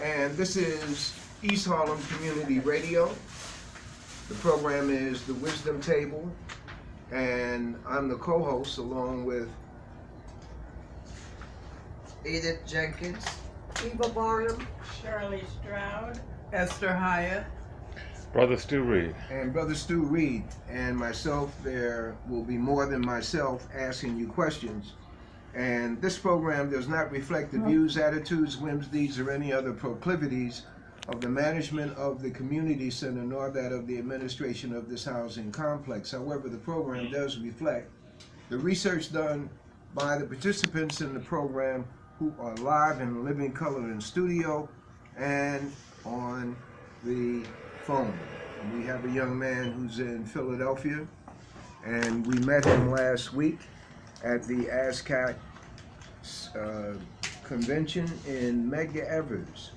and this is East Harlem Community Radio. The program is The Wisdom Table, and I'm the co-host along with Edith, Jenkins, Varnum, Shirely, Stroud, Esther, Hyatt, Brother Stu Reed. and Brother Stu Reed, and myself. There will be more than myself asking you questions. And this program does not reflect the views, attitudes, whims, deeds, or any other proclivities of the management of the community center, nor that of the administration of this housing complex. However, the program does reflect the research done by the participants in the program who are live in living color in studio and on the phone. And we have a young man who's in Philadelphia, and we met him last week at the ASCAC convention in Medgar Evers.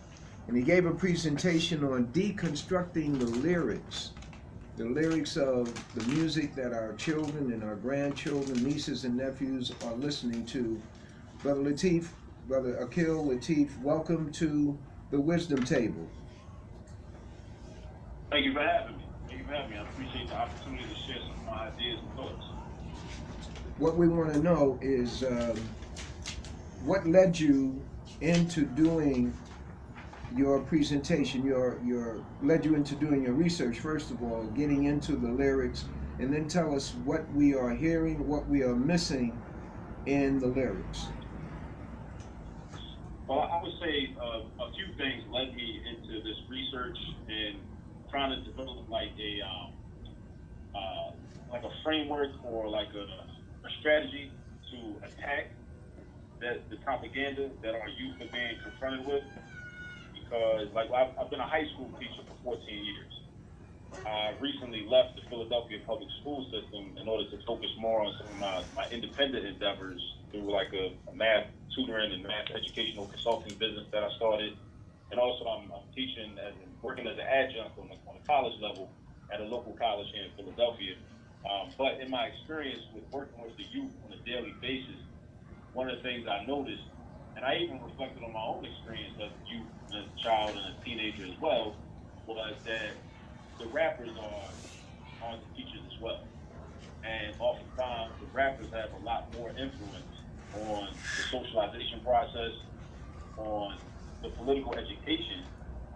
And he gave a presentation on deconstructing the lyrics of the music that our children and our grandchildren, nieces and nephews are listening to. Brother Akil Latif, welcome to the Wisdom Table. Thank you for having me. I appreciate the opportunity to share some of my ideas and thoughts. What we want to know is what led you into doing your presentation, led you into doing your research, first of all, getting into the lyrics, and then tell us what we are hearing, what we are missing in the lyrics. Well, I would say a few things led me into this research and trying to develop like a framework or like a strategy to attack the propaganda that our youth are being confronted with. Because like I've been a high school teacher for 14 years. I recently left the Philadelphia public school system in order to focus more on some of my independent endeavors through like a math tutoring and math educational consulting business that I started. And also I'm teaching and working as an adjunct on the college level at a local college here in Philadelphia. But in my experience with working with the youth on a daily basis, one of the things I noticed, and I even reflected on my own experience as a youth, as a child, and a teenager as well, was that the rappers are the teachers as well. And oftentimes, the rappers have a lot more influence on the socialization process, on the political education.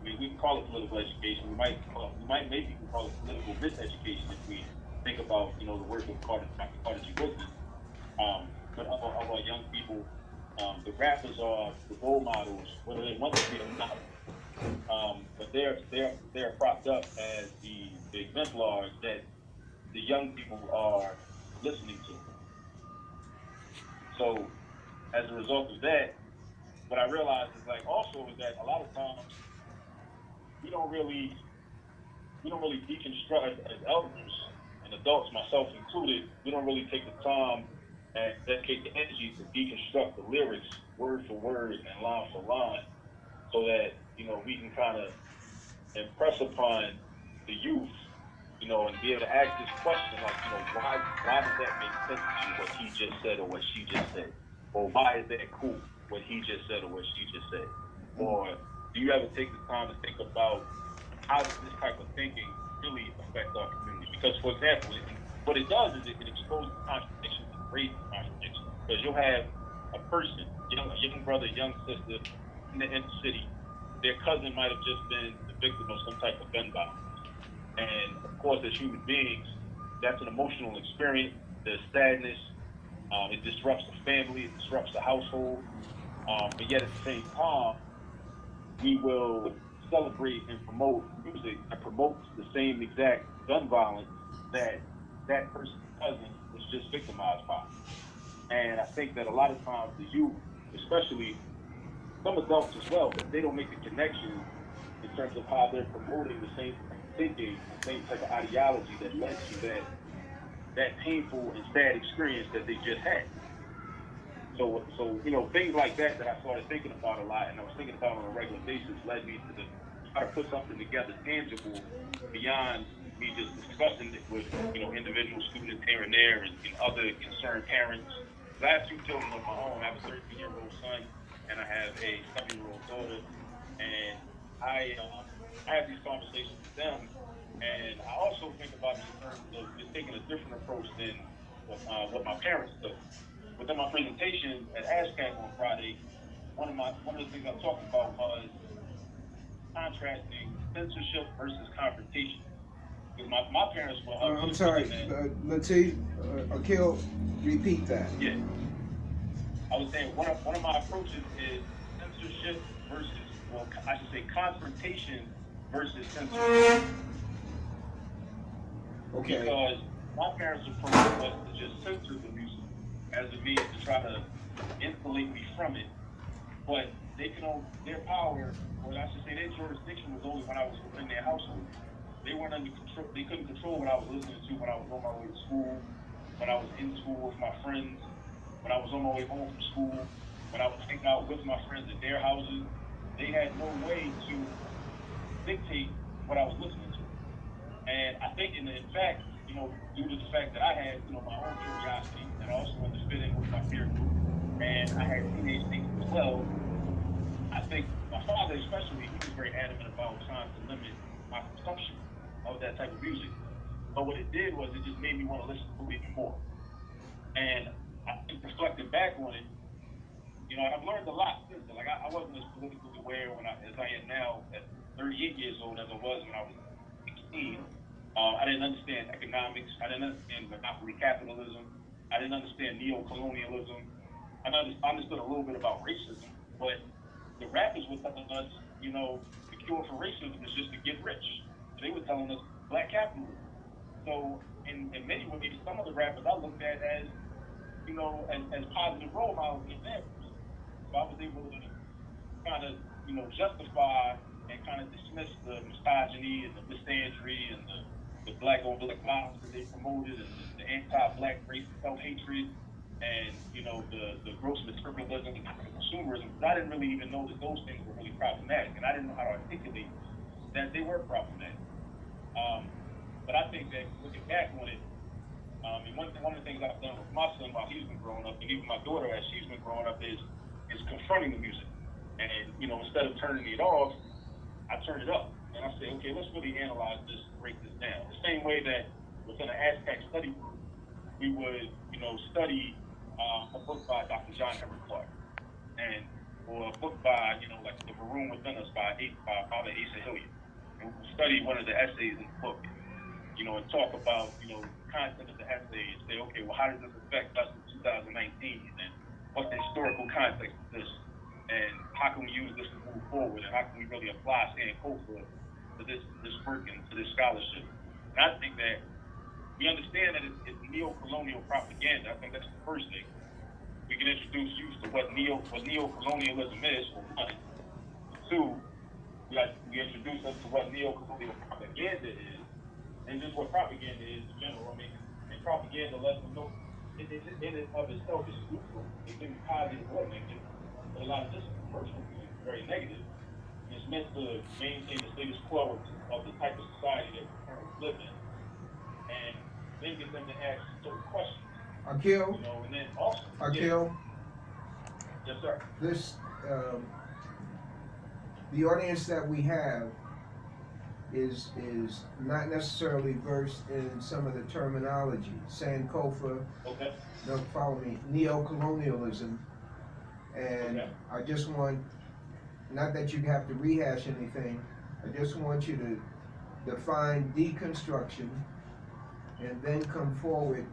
I mean, we can call it political education. We might maybe call it political miseducation if we think about, the work of Carter G. Woodson. But of our young people, the rappers are the role models, whether they want to be or not. But they're propped up as the exemplars that the young people are listening to. So, as a result of that, what I realized is that a lot of times we don't really deconstruct as elders and adults, myself included. We don't really take the time and dedicate the energy to deconstruct the lyrics word for word and line for line, so that we can kind of impress upon the youth, and be able to ask this question like, why does that make sense to you, what he just said or what she just said, or why is that cool, what he just said or what she just said, or do you ever take the time to think about how does this type of thinking really affect our community? Because, for example, what it does is it exposes contradictions and raises contradictions. Because you'll have a person, a young brother, young sister in the inner city, their cousin might have just been the victim of some type of gun violence. And, of course, as human beings, that's an emotional experience. There's sadness. It disrupts the family. It disrupts the household. But yet, at the same time, we will celebrate and promote music that promotes the same exact gun violence that person's cousin was just victimized by. And I think that a lot of times the youth, especially some adults as well, they don't make the connection in terms of how they're promoting the same thinking, the same type of ideology that led to that painful and sad experience that they just had. So things like that I started thinking about a lot, and I was thinking about on a regular basis, led me to try to put something together tangible beyond me just discussing it with individual students here and there and other concerned parents. I have two children of my own. I have a 13-year-old son and I have a 7-year-old daughter. And I have these conversations with them, and I also think about it in terms of just taking a different approach than what my parents took. Within my presentation at ASCAC on Friday, one of the things I talked about was contrasting censorship versus confrontation. Because my parents were I'm sorry. Let's see. Akil, repeat that. Yeah, I was saying one of my approaches is censorship versus, well, I should say confrontation versus censorship. Okay. Because my parents' approach was to just censor the music as a means to try to insulate me from it. But they can only, their power, or I should say their jurisdiction was only when I was within their household. They weren't under control. They couldn't control what I was listening to when I was on my way to school, when I was in school with my friends, when I was on my way home from school, when I was hanging out with my friends at their houses. They had no way to dictate what I was listening to. And I think, in fact, due to the fact that I had, my own curiosity, and I also wanted to fit in with my peer group, and I had teenage things as well, I think my father especially, he was very adamant about trying to limit my consumption of that type of music. But what it did was it just made me want to listen to it even more. And I think reflecting back on it, I've learned a lot since then. Like I wasn't as politically aware as I am now at 38 years old as I was when I was 16. I didn't understand economics. I didn't understand monopoly capitalism. I didn't understand neo-colonialism. I understood a little bit about racism, but the rappers were telling us, the cure for racism is just to get rich. They were telling us black capitalism. So in many ways, some of the rappers I looked at as, as positive role models and examples. So I was able to kind of, justify and kind of dismiss the misogyny and the misandry and the black on black violence that they promoted and the anti-black race self-hatred and, the gross materialism and consumerism. I didn't really even know that those things were really problematic, and I didn't know how to articulate that they were problematic. But I think that looking back on it, and one of the things I've done with my son while he's been growing up, and even my daughter as she's been growing up, is confronting the music. And, instead of turning it off, I turn it up. And I say, okay, let's really analyze this and break this down. The same way that within an ASCAC study group, we would, study a book by Dr. John Henrik Clarke, or a book by, like The Maroon Within Us by Father Asa Hilliard. And we would study one of the essays in the book, and talk about, the content of the essay and say, okay, well, how does this affect us in 2019? And what's the historical context of this? And how can we use this to move forward? And how can we really apply Sankofa to this work and to this scholarship? And I think that we understand that it's neo-colonial propaganda. I think that's the first thing. We can introduce youth to what neo-colonialism is, for one. Two, we introduce them to what neo-colonial propaganda is, and just what propaganda is in general. I mean, and propaganda lets them know in and of itself is neutral. It can be positive or negative. But a lot of this commercial music is very negative. It's meant to maintain the status quo of the type of society that we currently live in, and then get them to ask certain questions. Akil. And then also. Akil. Yes, sir. This, the audience that we have is not necessarily versed in some of the terminology. Sankofa. Okay. Don't follow me. Neo-colonialism. And okay. I just want, not that you have to rehash anything, I just want you to define deconstruction and then come forward,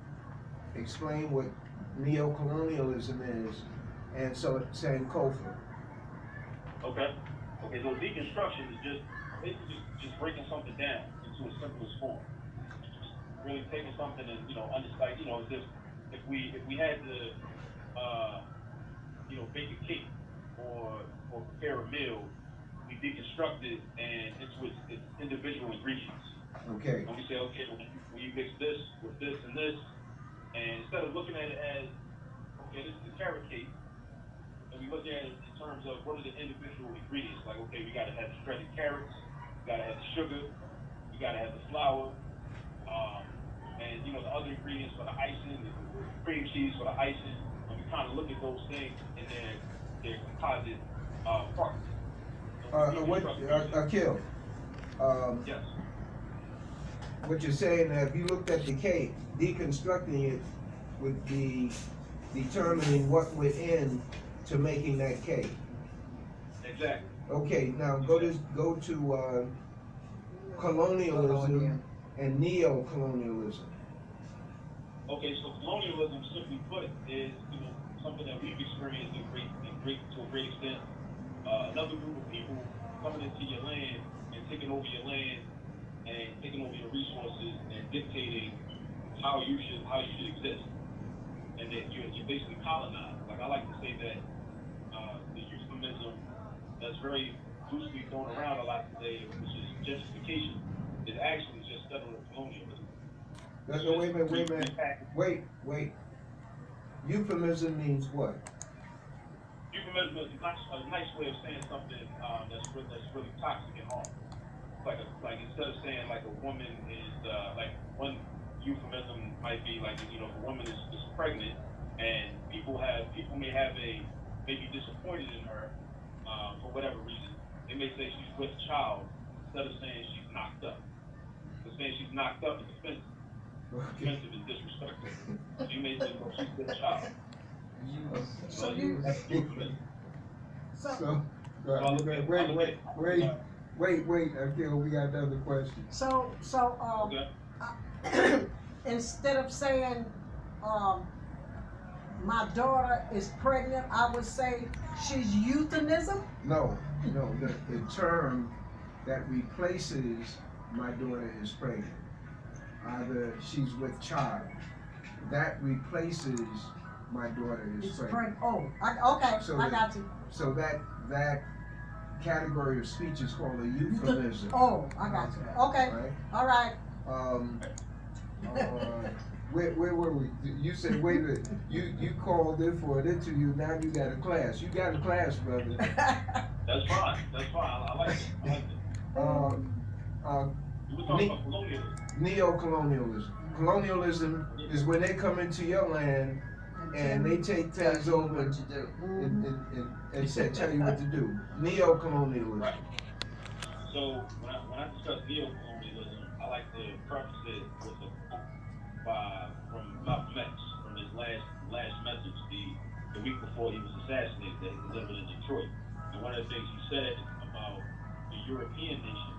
explain what neo-colonialism is, and so Sankofa. Okay. Okay, so deconstruction is basically just breaking something down into its simplest form. Just really taking something and, understand, as if we had to bake a cake or prepare a meal, we deconstruct it and into its individual ingredients. Okay. And we say, okay, when you mix this with this and this, and instead of looking at it as, okay, this is a carrot cake, and we look at it in terms of what are the individual ingredients. Like, okay, we got to have the shredded carrots, we got to have the sugar, we got to have the flour, and the other ingredients for the icing, the cream cheese for the icing. And we kind of look at those things in their composite parts. So Akil, Yes. what you're saying, that if you looked at the cake, deconstructing it would be determining what went in to making that cake. Exactly. Okay, now go to colonialism and neo-colonialism. Okay, so colonialism, simply put, is something that we've experienced to a great extent. Another group of people coming into your land and taking over your land and taking over your resources and dictating how you should exist, and that you're basically colonized. Like I like to say that the euphemism that's very loosely thrown around a lot today, which is gentrification, is actually just federal colonialism. No, wait a minute. Wait. Euphemism means what? Euphemism is a nice way of saying something that's really toxic and harmful. Like instead of saying like a woman is like one euphemism might be like if a woman is pregnant and people may be disappointed in her for whatever reason. They may say she's with child instead of saying she's knocked up. But saying she's knocked up is offensive. Offensive and disrespectful. So you may say, well, she's with child. So Wait, Akil, we got another question. Okay. Instead of saying, my daughter is pregnant, I would say she's euthanism? No, the term that replaces my daughter is pregnant. Either she's with child. That replaces my daughter is pregnant. I got you. So that category of speech is called a euphemism. I got you. Okay, Right? all right. Where were we? You said, wait a minute, you called in for an interview, now you got a class. You got a class, brother. That's fine. I like it. We were talking about colonialism. Neo-colonialism. Colonialism is when they come into your land and they take things over what to do. and tell you what to do. Neo-colonialism. Right. So when I discuss neo-colonialism, I like to preface it with a quote from Malcolm X from his last message the week before he was assassinated that he delivered in Detroit. And one of the things he said about the European nations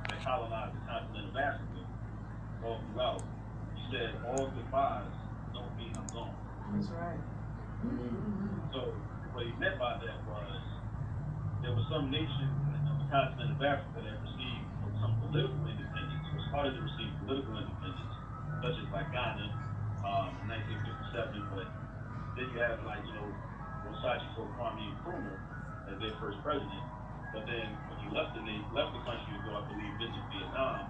that colonized the continent of Africa all throughout, he said all goodbyes don't mean I'm gone. That's right. So what he meant by that was there were some nations on the continent of Africa that received some political independence, or started to receive political independence, such as like Ghana in 1957. But then you have Rosachi Kwame Nkrumah as their first president. But then when he left the country to go, I believe, visit Vietnam,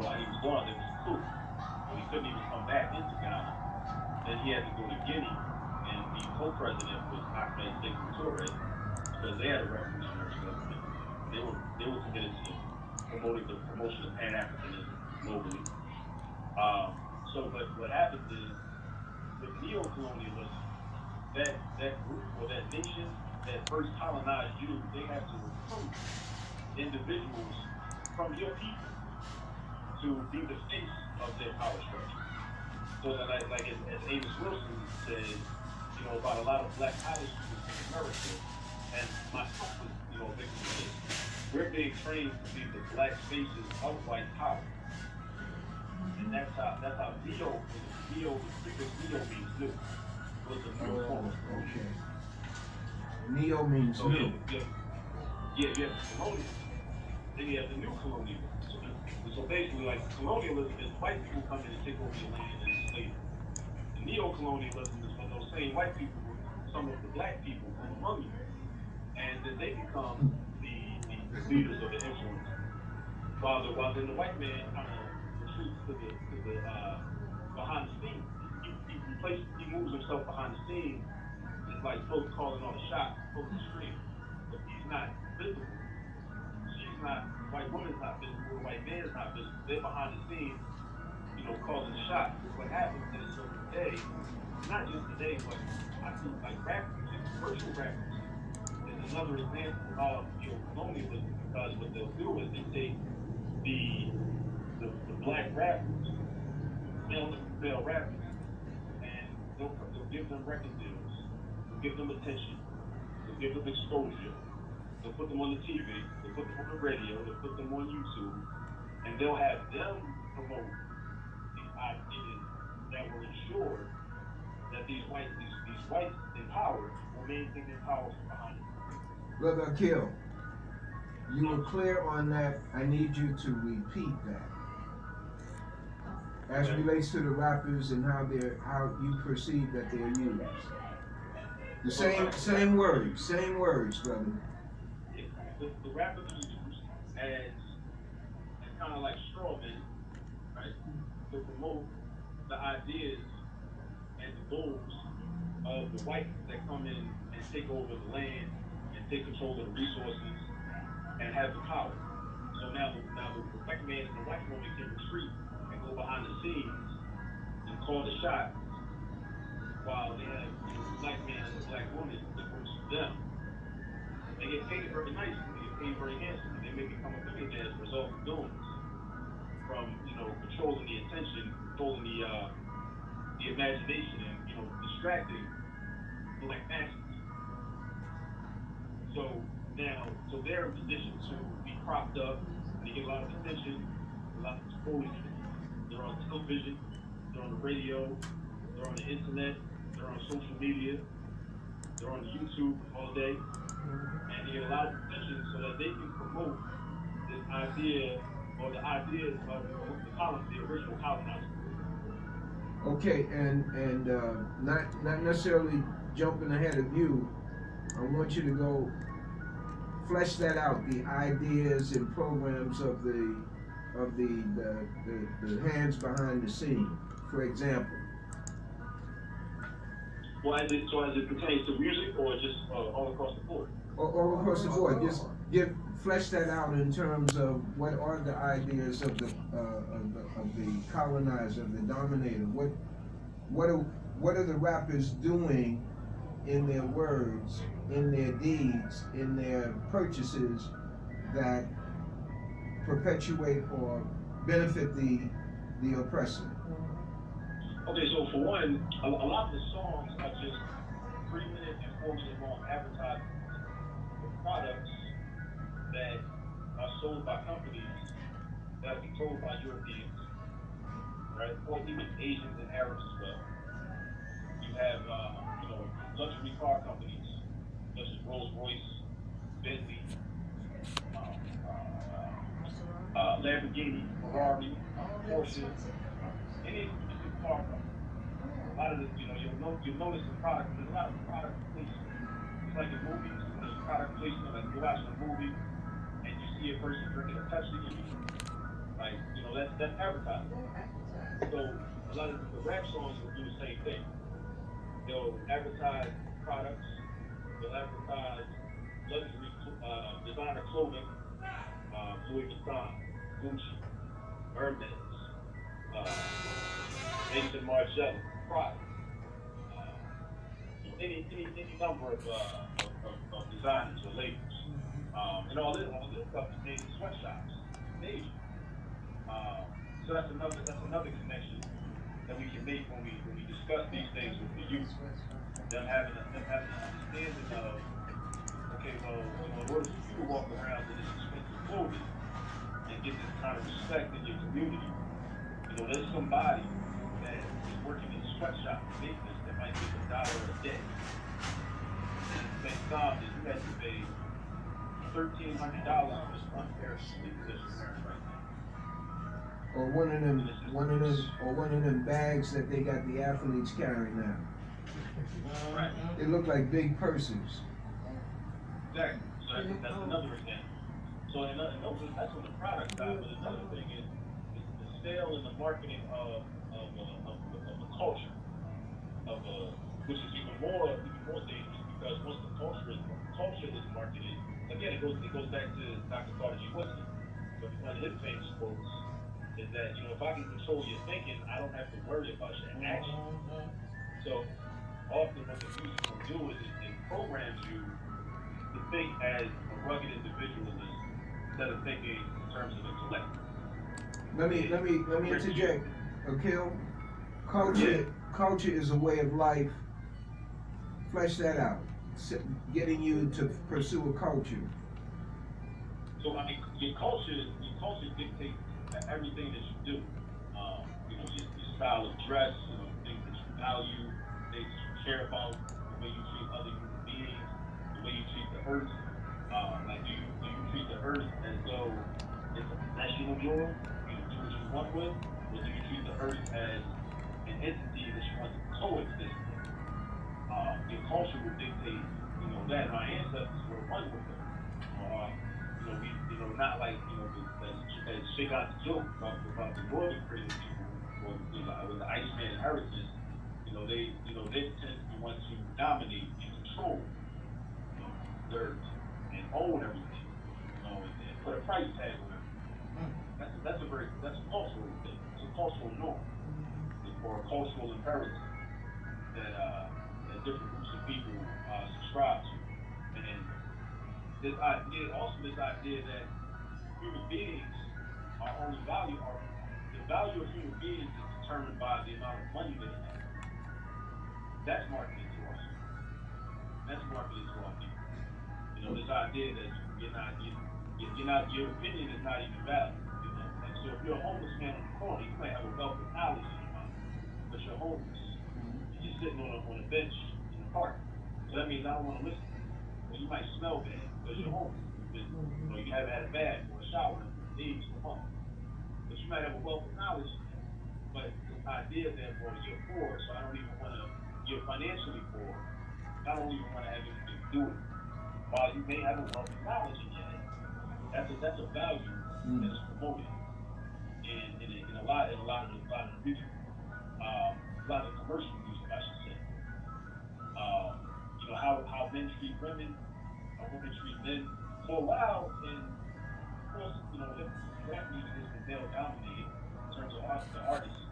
while he was gone, there was a coup. So he couldn't even come back into Ghana. Then he had to go to Guinea and be co-president with Ahmed Sékou Touré because they had a revolutionary government. They were committed to promoting the promotion of Pan-Africanism globally. But what happens is with neo-colonialism, that group or that nation that first colonized you, they have to recruit individuals from your people to be the face of their power structure. So that like as Amos Wilson says, about a lot of black college students in America, and myself was, a victim of this. We're being trained to be the black faces of white power. And that's how neo means new. Was the new form of colonialism. Neo means So new. you have the colonialism. Then you have the new colonialism. So basically, like colonialism is white people come in and take over your land and enslave you. The neo-colonialism is when those same white people, some of the black people from among you, and then they become the leaders of the influence. While then the white man kind of retreats to the behind the scenes. He moves himself behind the scenes. It's like folks calling on a shot, pulling the string, but he's not visible. White woman's not visible, the white man's not visible. They're behind the scenes, causing shots. What happens is, so today, not just today, but I see like rap music, commercial rap music, is another example of colonialism, because what they'll do is they take the black rappers, male rappers, and they'll give them record deals, they'll give them attention, they'll give them exposure, they'll put them on the TV, they'll put them on the radio, they'll put them on YouTube, and they'll have them promote these ideas that will ensure that these whites in power will maintain their power from behind it. Brother Akil, you were clear on that. I need you to repeat that. As it relates to the rappers and how you perceive that they're used. The same words, brother. The rappers are used as kind of like straw men, right? To promote the ideas and the goals of the whites that come in and take over the land and take control of the resources and have the power. So now the black man and the white woman can retreat and go behind the scenes and call the shots, while they have the black man and the black woman that works for them. They get paid very nicely, they get paid very handsomely, they may become a millionaire as a result of doing this. From controlling the attention, controlling the imagination, and distracting black masses. So now, they're in position to be propped up. They get a lot of attention, a lot of exposure. They're on television, they're on the radio, they're on the internet, they're on social media, they're on YouTube all day, and they get a lot of attention so that they can promote this idea or the ideas of the original colonizers. Okay, and not necessarily jumping ahead of you. I want you to go flesh that out. The ideas and programs of the hands behind the scene, for example. Well, as it pertains to music, or just all across the board? All across the board. Just flesh that out in terms of what are the ideas of the colonizer, the dominator. What are the rappers doing in their words, in their deeds, in their purchases that perpetuate or benefit the oppressor? Okay, so for one, a lot of the songs are just 3-minute and 4-minute long advertisements for products that are sold by companies that are controlled by Europeans, right? Or even Asians and Arabs as well. You have, luxury car companies such as Rolls-Royce, Bentley, Lamborghini, Ferrari, Porsche, any specific car company. A lot of the, you'll notice the product. There's a lot of product placement. It's like in movies. There's product placement. Like you watch a movie and you see a person drinking a Pepsi, like that's advertising. So a lot of the rap songs will do the same thing. They'll advertise products. They'll advertise luxury designer clothing, Louis Vuitton, Gucci, Hermes, Maison Margiela, Prada, any number of designers or labels, and all this stuff is made in sweatshops in Asia. So that's another connection that we can make when we discuss these things with the youth. Them having an understanding of, okay, well, in order for you to walk around in this expensive clothing and get this kind of respect in your community, there's somebody that is working in a sweatshop making this that might make $1 a day. And at the same time, that you have to pay $1,300 for this one pair of sneakers that you're wearing right now. Or one of them bags that they got the athletes carrying now. Right. They look like big purses. Exactly. So that's another example. So that's on the product side, but another thing is the sale and the marketing of the culture, which is even more dangerous, because once the culture is marketed, again it goes back to Dr. Carter G. Woodson. So one of his famous quotes is that if I can control your thinking, I don't have to worry about your action. So often what the music will do is it programs you to think as a rugged individualist instead of thinking in terms of the collective. Let me interject. Akil, culture is a way of life. Flesh that out. Getting you to pursue a culture. So I mean, your culture dictates everything that you do. Your style of dress, things that you value, things that you care about, the way you treat other human beings, the way you treat the earth. Like, do you treat the earth as though it's a possession of yours? You do what you want with, or do you treat the earth as an entity that you want to coexist with? Your culture will dictate, that. My ancestors were one with it. Not like, as Shake Out the joke about the northern creative people, or with the Iceman inheritance, they tend to want to dominate and control, dirt and own everything, and put a price tag on it. That's a cultural thing. It's a cultural norm, or a cultural imperative that different groups of people subscribe to. And this idea that human beings are only the value of human beings is determined by the amount of money they have. That's marketed to us. That's marketed to our people. This idea that your opinion is not even valid. Like, so if you're a homeless man on the corner, you might have a wealth of knowledge in your mind, but you're homeless. You're sitting on a bench in the park. So that means I don't want to listen. Well, you might smell bad because you're homeless. You haven't had a bath or a shower in days or months. But you might have a wealth of knowledge in that. But the idea that, well, you're poor, so I don't even want to, you're financially poor, I don't even want to have anything to do with it. While you may have a wealth of knowledge in your head, that's a value that is promoted in a lot of the music, a lot of the commercial music, I should say. How men treat women, how women treat men. For a while, and of course, rap music has been male dominated in terms of the artists,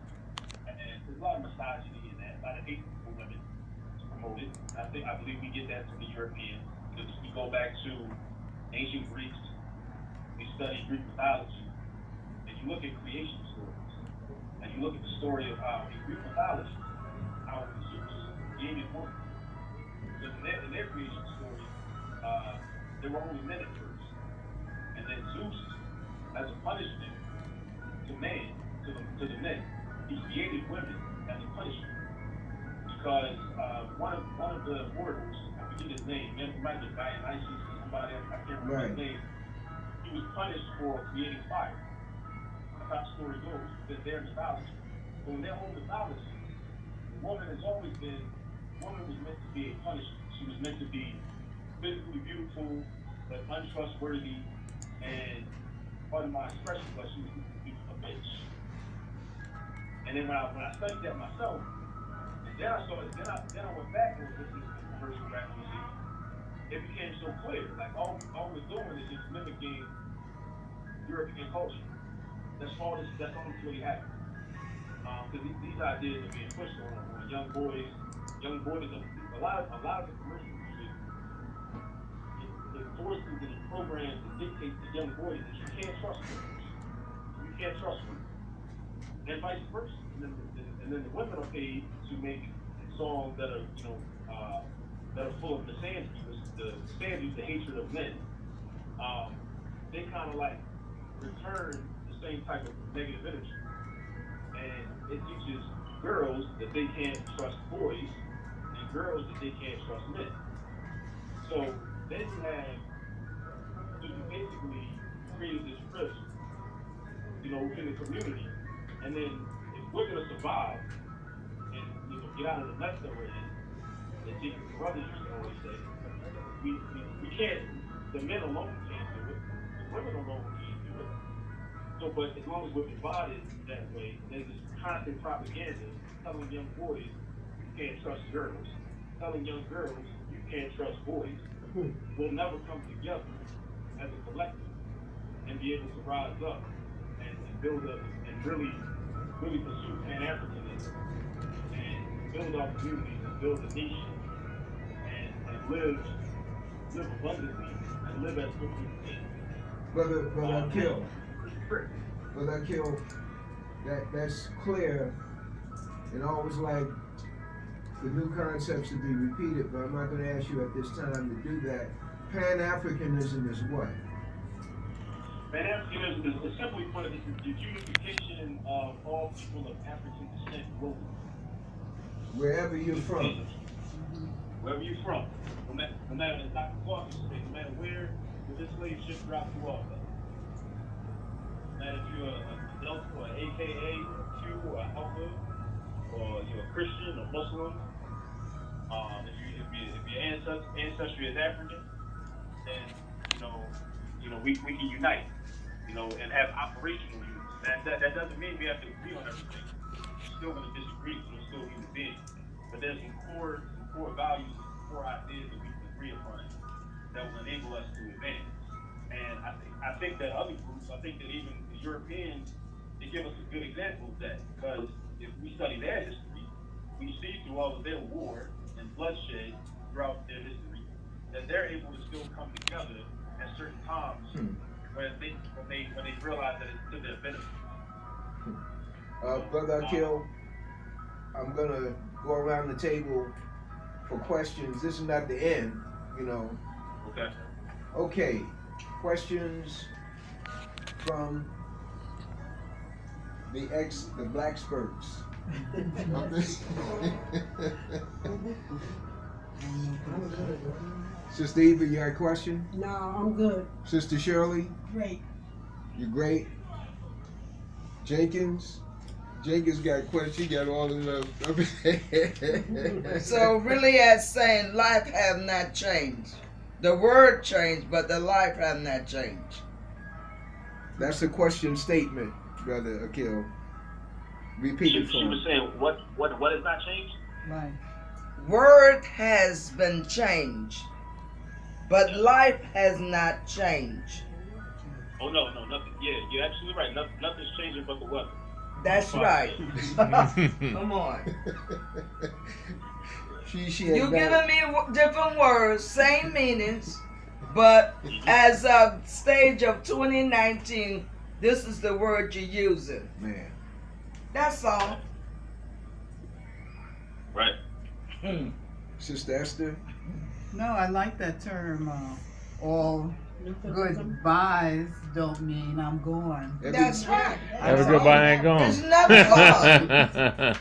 and there's a lot of misogyny in that, a lot of hate for women to promote it. I believe we get that from the Europeans. Because if we go back to ancient Greeks, we study Greek mythology, and you look at creation stories, and you look at the story of how in Greek mythology, how Zeus created woman. Because in their creation story, there were only men at first. And then Zeus, as a punishment to the men, he created women as a punishment. Because one of the mortals, I forget his name, it might be Dionysus or somebody, I can't remember his name, he was punished for creating fire. That's how the story goes, within their mythology. So in their own mythology, the woman was meant to be a punishment. She was meant to be physically beautiful, but untrustworthy, and pardon my expression, but she was meant to be a bitch. And then when I studied that myself, and then I went back and listened to commercial rap music, it became so clear. Like all we're doing is just mimicking European culture. That's all that's really happening. Because these ideas are being pushed on young boys. Young boys, a lot of the commercial music, it forces and it programs to dictate to young boys that you can't trust girls. You can't trust women. And vice versa. And then the women are paid to make songs that are, that are full of misogyny, the misogyny, the hatred of men. They kind of like return the same type of negative energy. And it teaches girls that they can't trust boys, and girls that they can't trust men. So then you basically created this rift, within the community. And then if we're gonna survive and get out of the mess that we're in, as Jenkins' brothers used to always say, we can't. The men alone can't do it. The women alone can't do it. So, but as long as we're divided that way, there's this constant propaganda telling young boys you can't trust girls, telling young girls you can't trust boys. We'll never come together as a collective and be able to rise up and build up and really pursue Pan-Africanism and build our communities and build a nation and live live abundantly and live as good people. Brother Akil. Brother Akil, that's clear, and always like the new concepts to be repeated, but I'm not going to ask you at this time to do that. Pan-Africanism is what? Pan-Africanism is simply put, it's the unification of all people of African descent globally. Wherever you're from. Wherever you're from. No matter it's not Caucasus State, no matter where this slave ship dropped you off at. No matter if you're a Delta or an AKA, or a Q or an Alpha, or you're a Christian or Muslim, if your ancestry is African, then we can unite, and have operational unity. That doesn't mean we have to agree on everything. We're still going to disagree, we're still human beings. But there's some core values, some core ideas that we can agree upon that will enable us to advance. And I think that other groups, I think that even the Europeans, they give us a good example of that. Because if we study their history, we see through all of their war and bloodshed throughout their history that they're able to still come together at certain times when they realize that it's to their benefit. Brother Akil, I'm gonna go around the table for questions. This is not the end, Okay. Okay, questions from the black spurts. Sister Eva, you got a question? No, I'm good. Sister Shirley? Great. You great? Jenkins got a question. He got all of them. So really as saying life have not changed. The word changed, but the life have not changed. That's a question statement, Brother Akil. Repeat it for She me. was saying, what has not changed? Right. Word has been changed, but life has not changed. Oh no, nothing. Yeah, you're absolutely right. Nothing's changing but the weather. That's right. Come on. She You has giving not- me different words, same meanings, but as a stage of 2019, this is the word you're using. Man. That's all. Right. Sister Esther? No, I like that term. All goodbyes don't mean I'm going. That's right. Every goodbye ain't gone. It's never gone.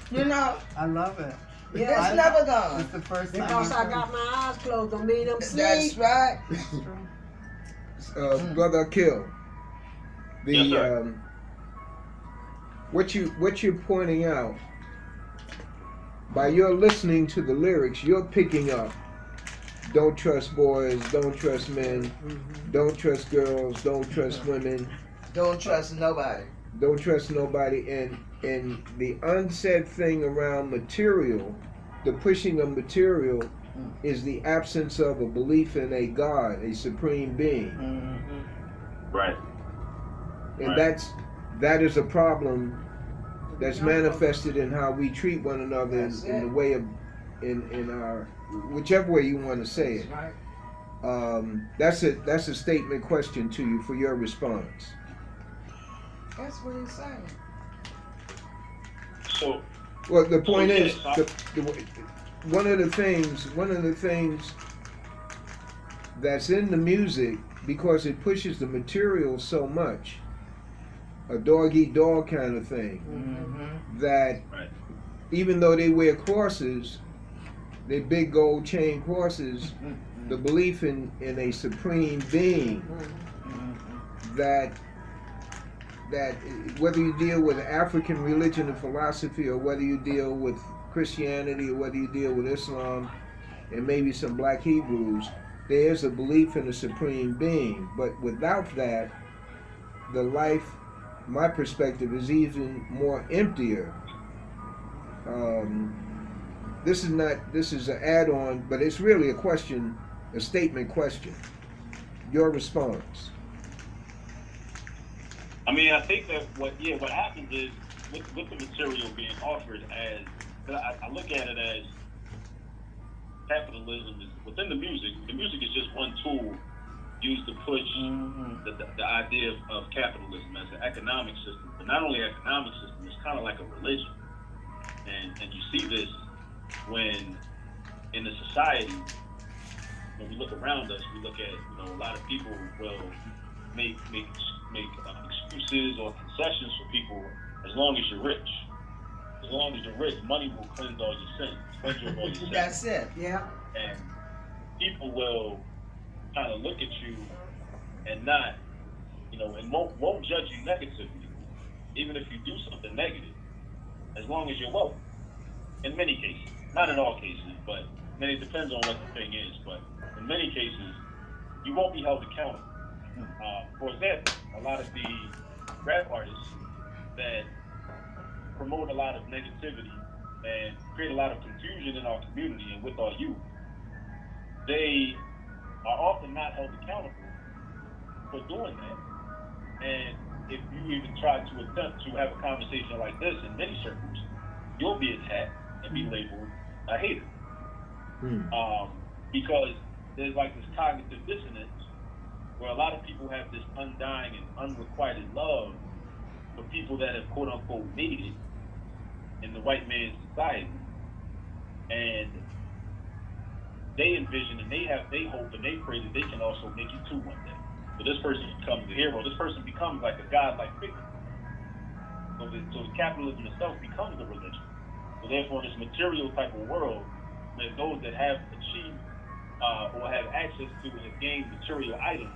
I love it. It's never gone. It's the first time. Because I got my eyes closed don't mean I'm That's asleep. right. Brother Akil, Yes, sir. what you're pointing out, by your listening to the lyrics, you're picking up, don't trust boys, don't trust men, don't trust girls, don't trust women, Don't trust nobody. don't trust nobody, and the unsaid thing around material, the pushing of material, is the absence of a belief in a God, a supreme being. Right. And Right. that is a problem that's manifested in how we treat one another in the way of in our whichever way you want to say it. That's a statement question to you for your response. That's what he's saying. So Well, the point is, yes, one of the things that's in the music, because it pushes the material so much, a dog eat dog kind of thing, that Right. even though they wear crosses, they big gold chain crosses, the belief in a supreme being, that whether you deal with African religion and philosophy, or whether you deal with Christianity, or whether you deal with Islam and maybe some black Hebrews, there is a belief in a supreme being. But without that, the life, my perspective, is even more emptier. This is an add-on, but it's really a question, a statement question. Your response. I mean, I think that what happens is with the material being offered as, I look at it as capitalism is within the music. The music is just one tool used to push the idea of capitalism as an economic system. But not only economic system, it's kind of like a religion. And you see this when in the society, when we look around us, we look at, a lot of people will make excuses or concessions for people as long as you're rich. As long as you're rich, money will cleanse all your sins. Cleanse you of all your sins. That's it. Yeah. And people will kind of look at you and not, and won't judge you negatively, even if you do something negative, as long as you're wealthy. In many cases, not in all cases, but it depends on what the thing is. But in many cases, you won't be held accountable. For example, a lot of the rap artists that promote a lot of negativity and create a lot of confusion in our community and with our youth, they are often not held accountable for doing that. And if you even try to attempt to have a conversation like this in many circles, you'll be attacked and be labeled a hater. Because there's like this cognitive dissonance where a lot of people have this undying and unrequited love for people that have quote unquote made it in the white man's society. And they envision and they hope and they pray that they can also make it too one day. So this person becomes the hero. This person becomes like a godlike figure. So the capitalism itself becomes the religion. So therefore, this material type of world, where those that have achieved or have access to and have gained material items,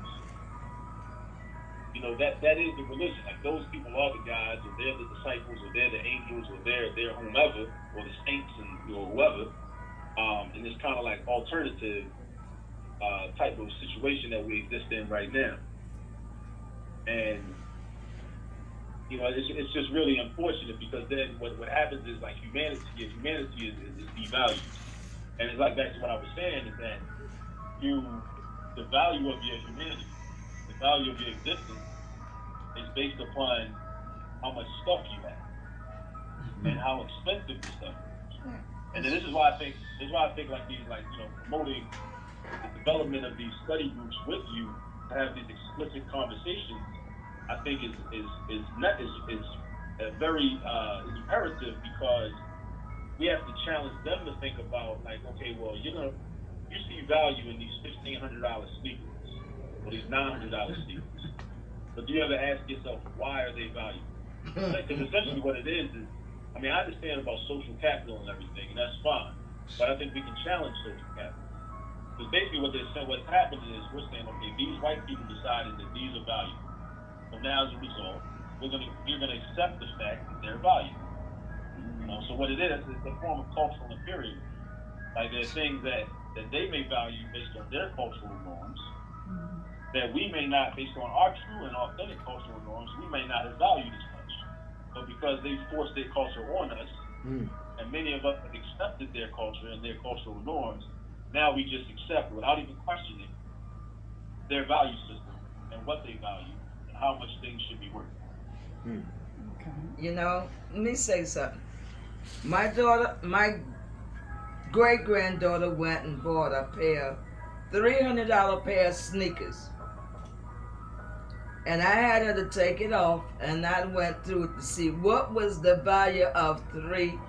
that is the religion. Like those people are the gods, or they're the disciples, or they're the angels, or they're whomever, or the saints and whoever. And it's kind of like alternative type of situation that we exist in right now. And it's just really unfortunate because then what happens is like humanity is devalued. And it's like back to what I was saying is that the value of your humanity, the value of your existence is based upon how much stuff you have and how expensive the stuff is. And then this is why I think like these promoting the development of these study groups with you to have these explicit conversations, I think is very imperative, because we have to challenge them to think about like, okay, well, you see value in these $1,500 sneakers or these $900 sneakers, but do you ever ask yourself why are they valuable? Because essentially what it is, I understand about social capital and everything, and that's fine, but I think we can challenge social capital. Because basically what's happening is we're saying, okay, these white people decided that these are valuable. So now as a result, you're gonna accept the fact that they're valuable. So what it is a form of cultural imperialism. Like there are things that they may value based on their cultural norms, that we may not, based on our true and authentic cultural norms, we may not have valued as much. But because they forced their culture on us, and many of us have accepted their culture and their cultural norms, now we just accept without even questioning their value system and what they value and how much things should be worth. Let me say something. My great-granddaughter went and bought a $300 pair of sneakers. And I had her to take it off, and I went through it to see what was the value of $300.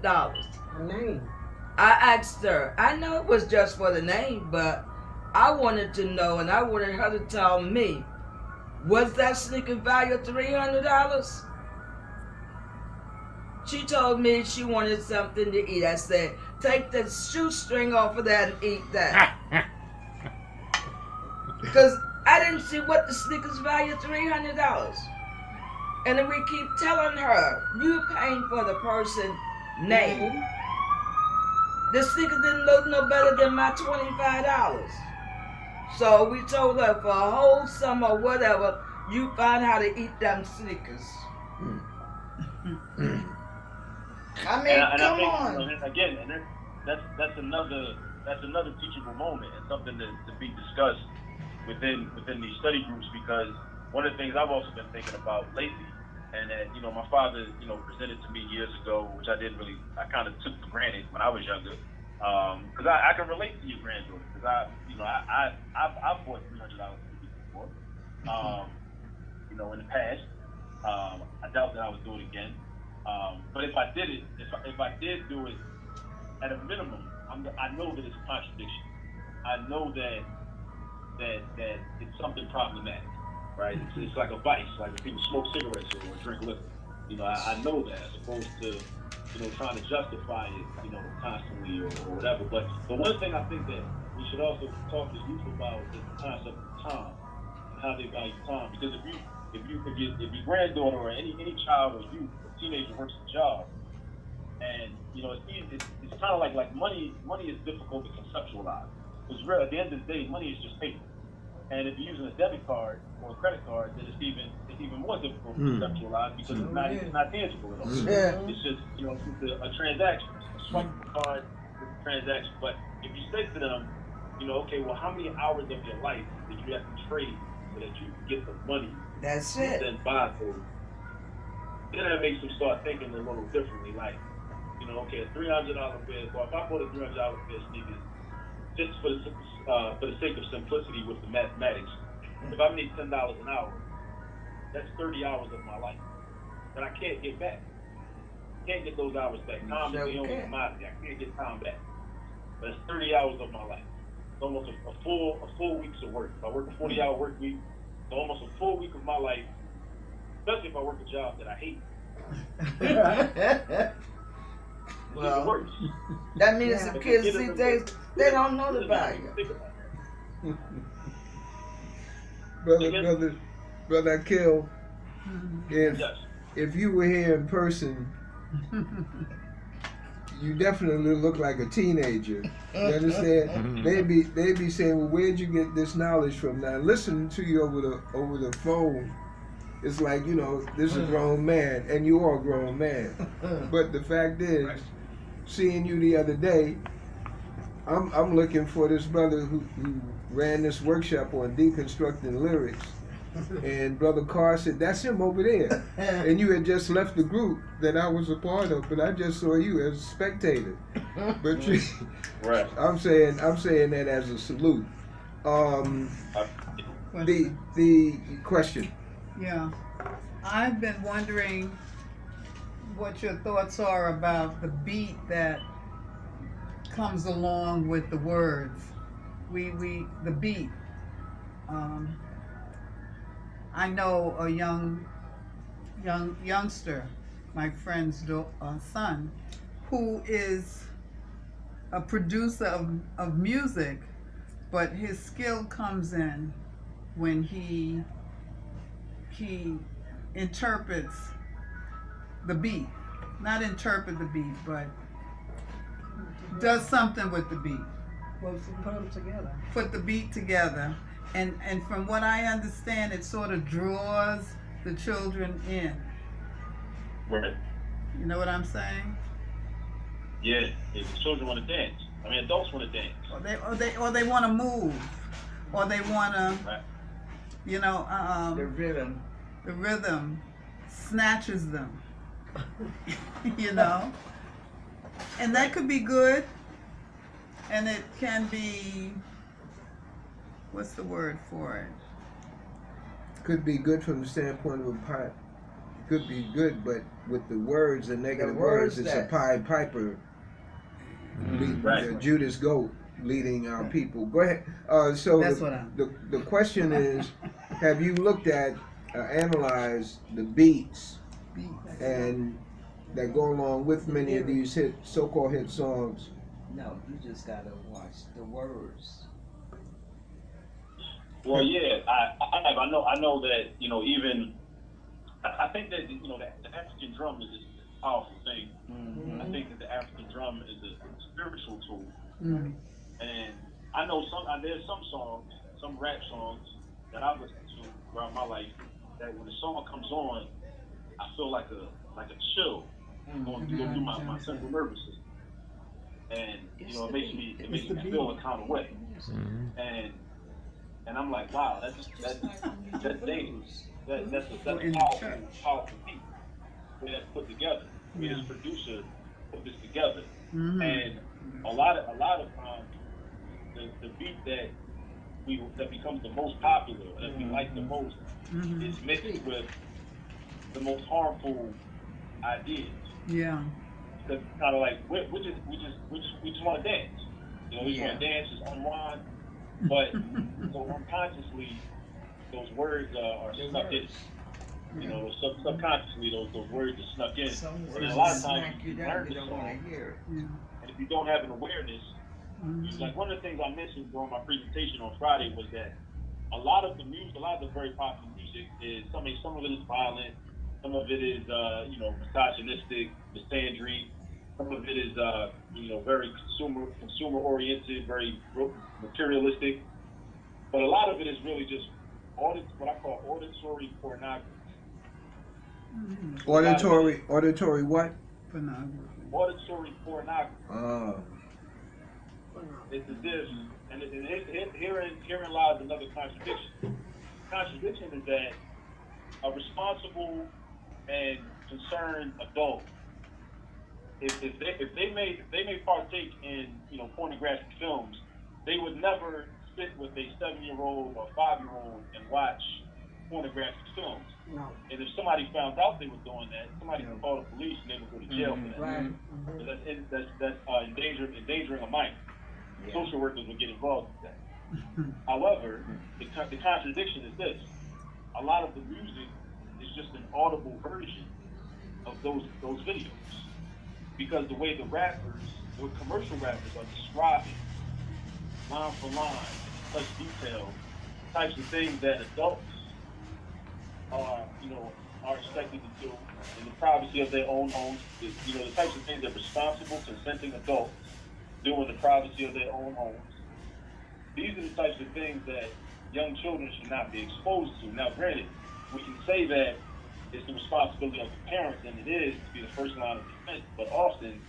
Her name. I asked her, I know it was just for the name, but I wanted to know, and I wanted her to tell me, was that sneaker value $300? She told me she wanted something to eat. I said, take the shoestring off of that and eat that. Because I didn't see what the sneakers value $300. And then we keep telling her, you paying for the person name. The sneakers didn't look no better than my $25. So we told her for a whole summer, whatever, you find how to eat them sneakers. Come on. Again, and that's another teachable moment and something to be discussed within these study groups, because one of the things I've also been thinking about lately, and that my father presented to me years ago, which I kind of took for granted when I was younger, Because I can relate to your granddaughter. Because I've bought $300 before. In the past. I doubt that I would do it again. But if I did it, if I did do it, at a minimum, I know that it's a contradiction. I know that it's something problematic, right? It's like a vice, like when people smoke cigarettes or drink liquor. I know that, as opposed to trying to justify it, constantly or whatever. But the one thing I think that we should also talk to youth about is the concept of time and how they value time. Because if your granddaughter or any child or youth or teenager works a job, and it's kind of like money is difficult to conceptualize. Because at the end of the day, money is just paper. And if you're using a debit card or a credit card, then it's even more difficult to conceptualialize because it's not tangible at all. It's just it's a transaction, a swipe of the card, it's a transaction. But if you say to them, okay, well, how many hours of your life did you have to trade so that you can get the money? That's it. Then buy food. Then that makes them start thinking a little differently. Like, okay, a $300 bill. Well, if I bought a $300 bill, sneakers, just for the sake of simplicity with the mathematics, if I make $10 an hour, that's 30 hours of my life that I can't get back. Can't get those hours back. Time is the only commodity. I can't get time back. But it's 30 hours of my life. It's almost a full week's of work. If I work a 40-hour work week, it's almost a full week of my life, especially if I work a job that I hate. Well, that means the kids these days, they don't know the value. Brother Akil, if you were here in person, you definitely look like a teenager. You understand? They'd be saying, "Well, where'd you get this knowledge from?" Now, listening to you over the phone, it's like this is a grown man, and you are a grown man. But the fact is, seeing you the other day, I'm looking for this brother who ran this workshop on deconstructing lyrics. And Brother Carr said, "That's him over there." And you had just left the group that I was a part of, but I just saw you as a spectator. But right. I'm saying that as a salute. The question. Yeah, I've been wondering what your thoughts are about the beat that comes along with the words. The beat. I know a youngster, my friend's son, who is a producer of music, but his skill comes in when he interprets the beat. Not interpret the beat, but does something with the beat. Well, put them together. Put the beat together. And from what I understand, it sort of draws the children in. Right. You know what I'm saying? Yeah, if the children want to dance. I mean, adults want to dance. Or they want to move, or they want to, right. The rhythm snatches them. And that could be good, and it can be. What's the word for it? Could be good from the standpoint of a pipe. Could be good, but with the words, the negative words, it's a Pied Piper, Judas Goat leading our people. Go ahead. So the question is, have you looked at, analyzed the beats and that go along with many of these so-called hit songs? No, you just gotta watch the words. Well, yeah, I have. I know that even. I think that the African drum is a powerful thing. Mm-hmm. I think that the African drum is a spiritual tool. Mm-hmm. And I know there's some songs, some rap songs that I've listened to throughout my life that when the song comes on, I feel like a chill going through my central nervous system, and it makes me feel a kind of way. Mm-hmm. And I'm like, wow, that's dangerous. That's a powerful piece that's put together. This producer put this together. Mm-hmm. And a lot of times the beat that becomes the most popular, that we like the most, is mixed with the most harmful ideas. Yeah. Because it's kind of like we just want to dance. You know, we just want to dance, just unwind. But so unconsciously, those words are snuck in. You know, subconsciously those words are snuck in. Some And words then a lot of smack times you you down, learn you the don't want song, to hear it. and if you don't have an awareness, like one of the things I mentioned during my presentation on Friday was that a lot of the music, a lot of the very popular music is some of it is violent, some of it is misogynistic, misandry, some of it is very consumer oriented, very materialistic, but a lot of it is really just what I call auditory pornography. Auditory what? Pornography. Auditory pornography. Oh. It's as if, and herein lies another contradiction. Contradiction is that a responsible and concerned adult, if they may partake in pornographic films, they would never sit with a 7-year-old or 5-year-old and watch pornographic films. No. And if somebody found out they were doing that, somebody would call the police and they would go to jail for that. Right. So that's endangering a minor. Social workers would get involved with that. However, the contradiction is this: a lot of the music is just an audible version of those videos, because the way the commercial rappers are describing line for line, in such detail, the types of things that adults are expected to do in the privacy of their own homes. The types of things that responsible, consenting adults do in the privacy of their own homes. These are the types of things that young children should not be exposed to. Now, granted, we can say that it's the responsibility of the parents, and it is to be the first line of defense, but often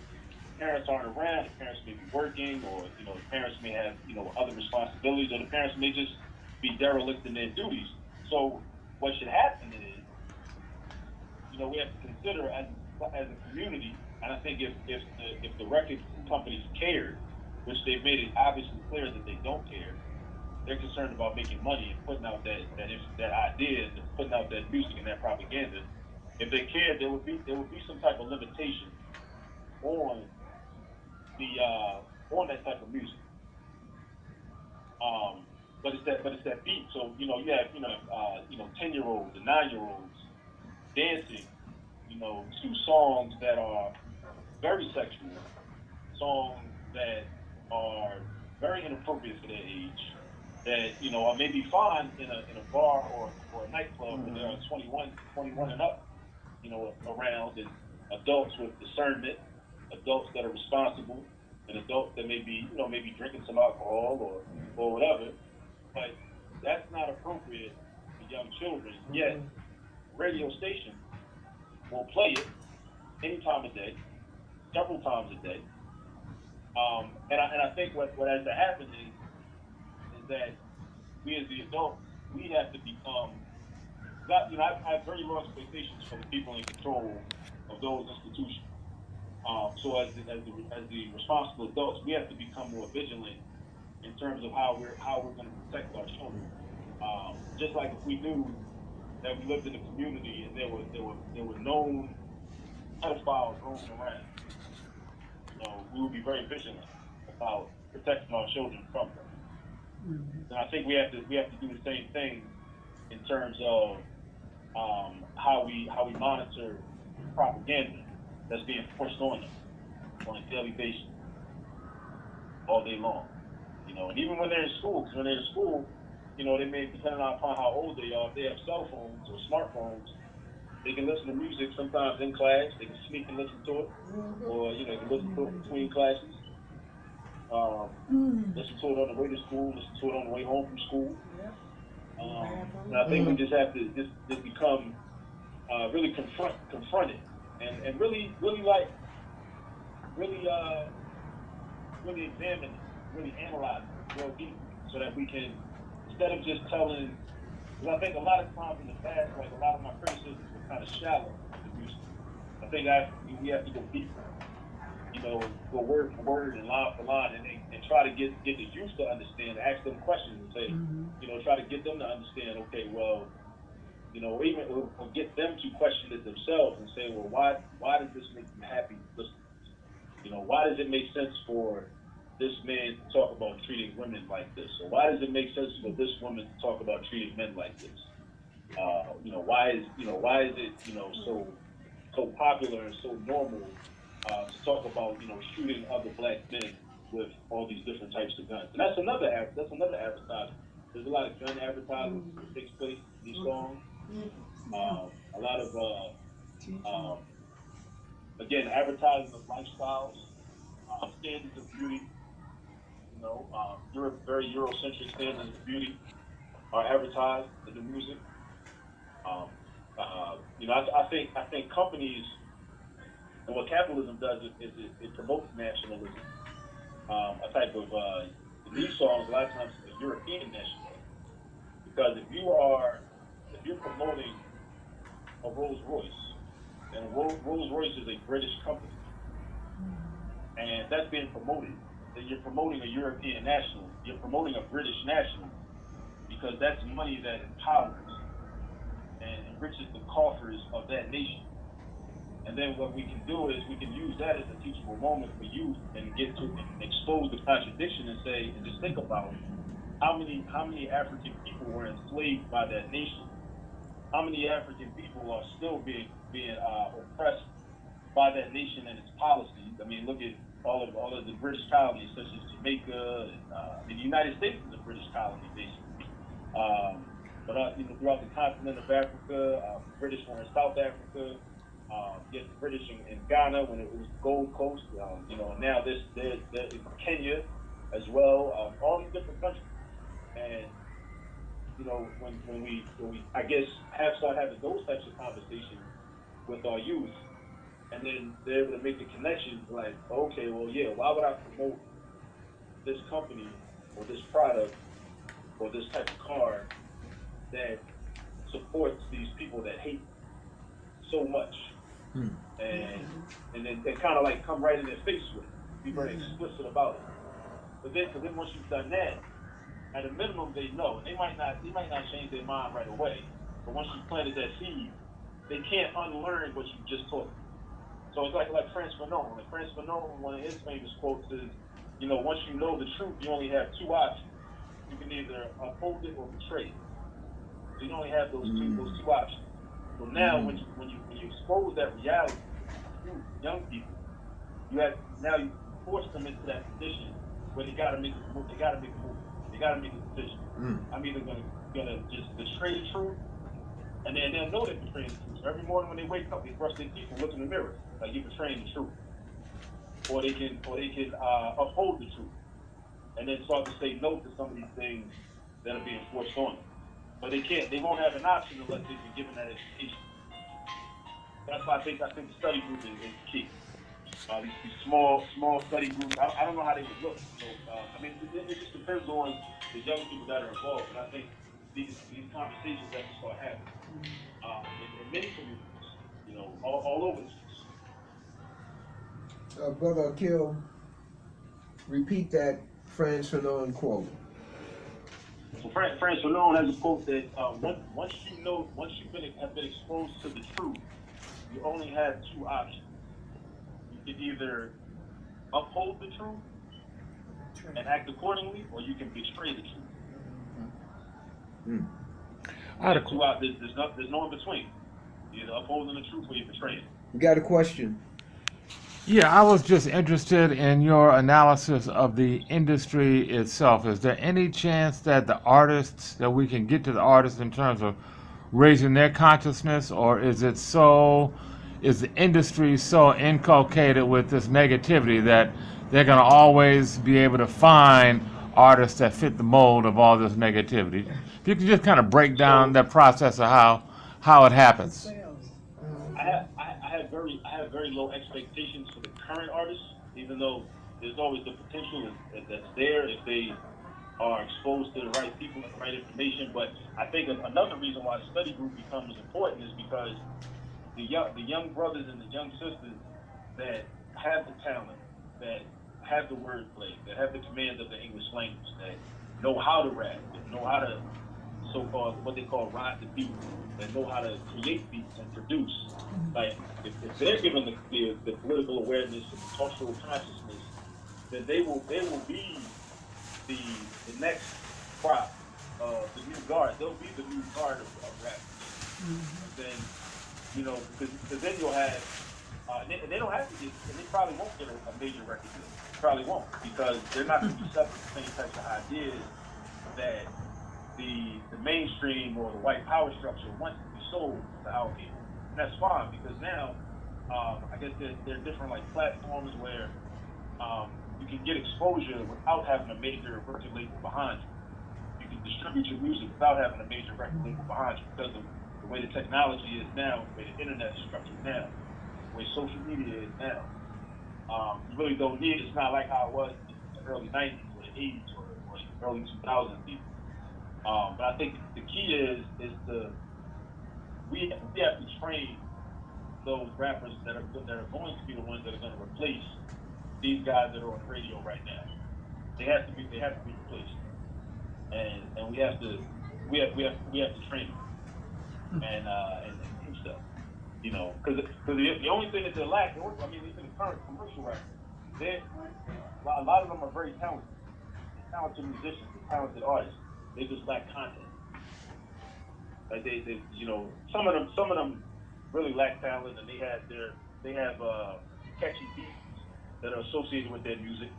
parents aren't around, the parents may be working, or the parents may have other responsibilities, or the parents may just be derelict in their duties. So what should happen is, we have to consider as a community, and I think if the record companies cared, which they've made it obviously clear that they don't care, they're concerned about making money and putting out that idea and putting out that music and that propaganda. If they cared, there would be some type of limitation on that type of music. But it's that beat. So you have 10-year-olds and 9-year-olds dancing, to songs that are very sexual, songs that are very inappropriate for their age, that are maybe fine in a bar or a nightclub where there are 21 and up, around, and adults with discernment, adults that are responsible, and adults that may be drinking some alcohol or whatever. But that's not appropriate for young children. Yet radio stations will play it any time of day, several times a day. And I think what has to happen is that we as the adults, we have to become, I have very low expectations for the people in control of those institutions. So as the responsible adults, we have to become more vigilant in terms of how we're going to protect our children. Just like if we knew that we lived in a community and there were known pedophiles roaming around, we would be very vigilant about protecting our children from them. And I think we have to do the same thing in terms of how we monitor propaganda that's being pushed on them on a daily basis, all day long. And even when they're in school, because when they're in school, they may, depending upon how old they are, if they have cell phones or smartphones, they can listen to music sometimes in class. They can sneak and listen to it, or they can listen to it between classes. Listen to it on the way to school. Listen to it on the way home from school. And I think we just have to just become really confront it, and really examine it, really analyze it real deep, so that we can, instead of just telling. Because I think a lot of times in the past, like a lot of my criticisms were kind of shallow with the music. I think we have to go deeper. go word for word and line for line, and try to get the youth to understand, ask them questions and say, try to get them to understand, okay, well, even or get them to question it themselves and say, well, why does this make you happy? Listen, why does it make sense for this man to talk about treating women like this? Or why does it make sense for this woman to talk about treating men like this? Why is it, so popular and so normal to talk about, shooting other black men with all these different types of guns? And that's another advertisement. There's a lot of gun advertising that takes place in these songs. A lot of again, advertising of lifestyles, standards of beauty. Very Eurocentric standards of beauty are advertised in the music. I think companies, and what capitalism does is it promotes nationalism. A type of these songs a lot of times are European nationalism, because if you're promoting a Rolls Royce, and Rolls Royce is a British company, and that's being promoted, then you're promoting a European national, you're promoting a British national, because that's money that empowers and enriches the coffers of that nation. And then what we can do is we can use that as a teachable moment for youth and get to and expose the contradiction and say, and just think about how many African people were enslaved by that nation. How many African people are still being oppressed by that nation and its policies? I mean, look at all of the British colonies, such as Jamaica, and the United States is a British colony, basically. But throughout the continent of Africa, British were in South Africa. Get the British in Ghana when it was Gold Coast. And now they're in Kenya as well. All these different countries, and when we I guess start having those types of conversations with our youth, and then they're able to make the connections like, okay, well, yeah, why would I promote this company or this product or this type of car that supports these people that hate so much? And then they kind of like come right in their face with it, be very explicit about it. But then once you've done that, at a minimum they know. They might not change their mind right away, but once you planted that seed, they can't unlearn what you just taught them. So it's like Frantz Fanon. Like Frantz Fanon, one of his famous quotes is, once you know the truth, you only have two options. You can either uphold it or betray it. So you only have those two options. So now, when you expose that reality to young people, you force them into that position where they gotta make a move. They gotta make a decision. I'm either gonna just betray the truth, and then they'll know they're betraying the truth. So every morning when they wake up, they brush their teeth and look in the mirror like you're betraying the truth, or they can uphold the truth, and then start to say no to some of these things that are being forced on them. But they can't. They won't have an option unless they've been given that education. That's why I think the study group is key. These small study groups. I don't know how they would look. It just depends on the young people that are involved. But I think these conversations have to start happening in many communities. All over the place. Brother Akil, repeat that Frantz Fanon quote. So Frantz Fanon has a quote that once you've been exposed to the truth, you only have two options. You can either uphold the truth and act accordingly, or you can betray the truth. There's no in between. You're either upholding the truth or you're betraying it. You got a question? Yeah, I was just interested in your analysis of the industry itself. Is there any chance that we can get to the artists in terms of raising their consciousness, or is the industry so inculcated with this negativity that they're going to always be able to find artists that fit the mold of all this negativity? If you could just kind of break down that process of how it happens. I have very low expectations for the current artists, even though there's always the potential that's there if they are exposed to the right people and the right information. But I think another reason why the study group becomes important is because the young brothers and the young sisters that have the talent that have the wordplay, that have the command of the English language, that know how to rap, that know how to so-called what they call ride the beat, that know how to create beats and produce. Like if they're given the political awareness and the cultural consciousness, then they will be the next crop of the new guard. They'll be the new guard of rap. And then because then you'll have and they don't have to get, and they probably won't get a major record deal. Probably won't, because they're not going to be subject to the same types of ideas that the mainstream or the white power structure wants to be sold to our people. And that's fine, because now I guess there are different like platforms where you can get exposure without having a major record label behind you. You can distribute your music without having a major record label behind you, because of the way the technology is now, the way the internet is structured now, the way social media is now. You really don't need it. It's not like how it was in the early 90s or the 80s or the early 2000s even. But I think the key is we have to train those rappers that are going to be the ones that are going to replace these guys that are on the radio right now. They have to be replaced, and we have to train them and teach them. Because the only thing that they're lacking, I mean, even the current commercial rappers, a lot of them are very talented. They're talented musicians, they're talented artists. They just lack content. Like some of them really lack talent, and they have catchy beats that are associated with their music.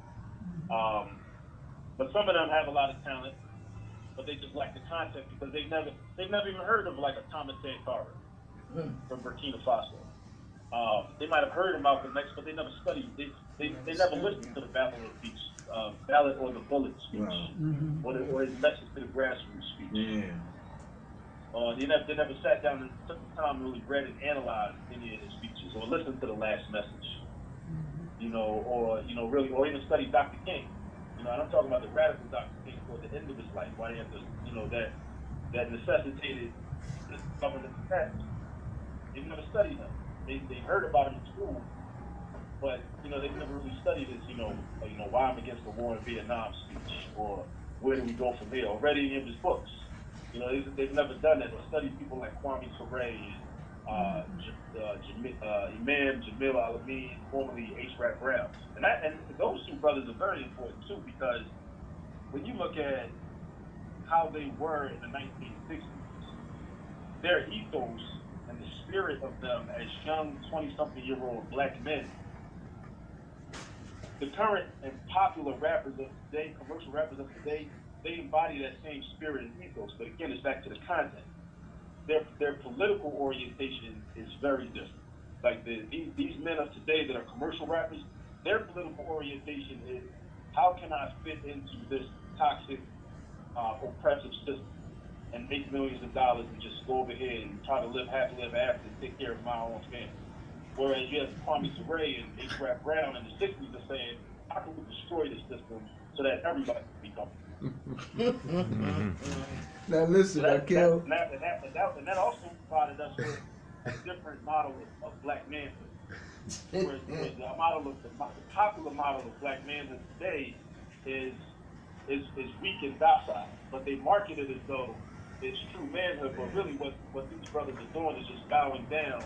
But some of them have a lot of talent, but they just lack the content because they've never even heard of like a Thomas Sankara from Burkina Faso. They might have heard of Malcolm X, but they never studied. They never listened to the Ballad or the Bullet speech, or his message to the grassroots speech. Yeah. They never sat down and took the time and really read and analyzed any of his speeches, or listened to the last message. Or even studied Dr. King. And I'm talking about the radical Dr. King toward the end of his life, why they had to, that necessitated this government attack. They never studied him. They heard about him in school, but they never really studied his, why I'm against the war in Vietnam speech, or where do we go from there, or read any of his books. They've never done that, or studied people like Kwame Ture, Imam Jamil Alameen, formerly H-Rap Brown. And those two brothers are very important too, because when you look at how they were in the 1960s, their ethos and the spirit of them as young 20-something-year-old black men, the current and popular rappers of today, commercial rappers of today, they embody that same spirit and ethos. But again, it's back to the content. Their political orientation is very different. Like these men of today that are commercial rappers, their political orientation is, how can I fit into this toxic, oppressive system and make millions of dollars and just go over here and try to live happily ever after and take care of my own family. Whereas you have Kwame Ture and H-Rap Brown in the 60s are saying, how can we destroy the system so that everybody can be comfortable? Now listen, Akil. And that also provided us with a different model of black manhood. Whereas the popular model of black manhood today is weak and docile, but they market it as though it's true manhood. But really, what these brothers are doing is just bowing down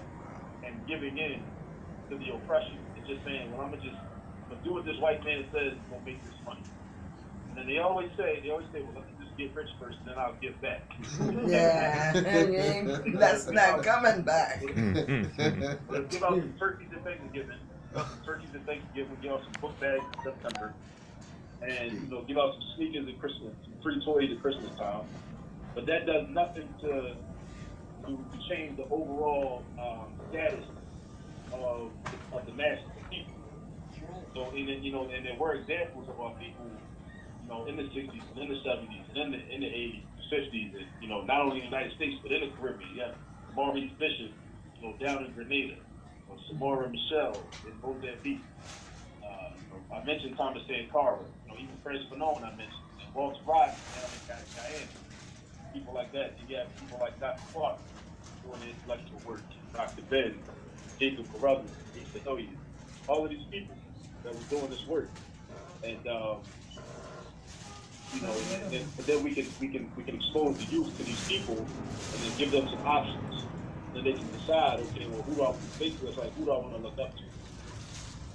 and giving in to the oppression. It's just saying, well, I'm gonna do what this white man says, I'm gonna make this money. And then they always say, well, let me just get rich first, and then I'll give back. Yeah, that's not coming back. But give out some turkeys at Thanksgiving. Give out some book bags in September. And give out some sneakers at Christmas, some free toys at Christmas time. But that does nothing to change the overall status of the masses of people. So, and there were examples of our people, in the 60s and in the 70s and in the 80s, 50s, and not only in the United States but in the Caribbean. Yeah, Maurice Bishop, down in Grenada, Samora Michelle in Mozambique. I mentioned Thomas Sankara, even Prince Fanon I mentioned, and Walter Rodney down in Guyana. People like that. And you have people like Dr. Clark doing the intellectual work, Dr. Ben, Jacob Carruthers, Asa Hilliard. All of these people, that was doing this work, and you know, and then we can expose the youth to these people, and then give them some options. Then they can decide, okay, well, who do I basically it's like who do I want to look up to?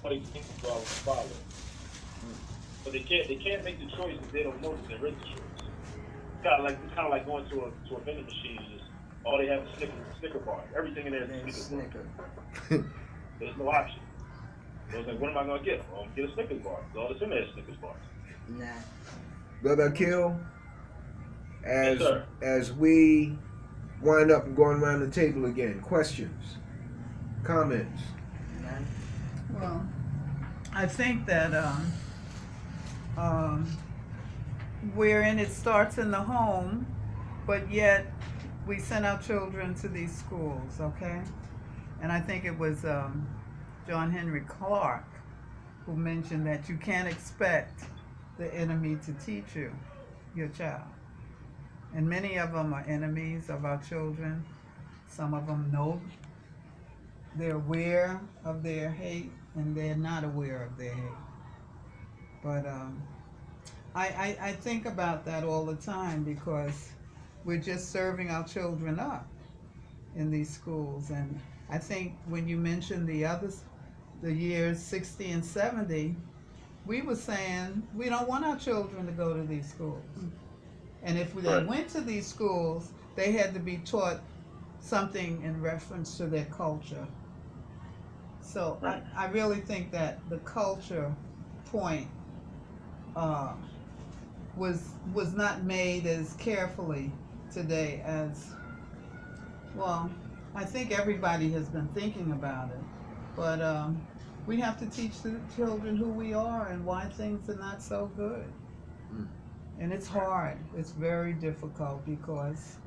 What example do I want to follow? But they can't make the choice if they don't know that there is a choice. It's kind of like going to a vending machine and just all they have is Snicker bar. Everything in there is Snicker bar. There's no option. So it's like, what am I gonna get? Well, I'm gonna get a Snickers bar. All that's in there is Snickers bars. Nah. Brother Akil, Yes, sir. as we wind up and going around the table again, questions, comments. Nah. Well, I think that wherein it starts in the home, but yet we send our children to these schools, okay? And I think it was John Henry Clark who mentioned that you can't expect the enemy to teach you, your child. And many of them are enemies of our children. Some of them know they're aware of their hate and they're not aware of their hate. But I think about that all the time because we're just serving our children up in these schools. And I think when you mentioned the years 60 and 70, we were saying we don't want our children to go to these schools. And if they went to these schools, they had to be taught something in reference to their culture. So I really think that the culture point was not made as carefully today as, well, I think everybody has been thinking about it, but we have to teach the children who we are and why things are not so good. And it's hard. It's very difficult because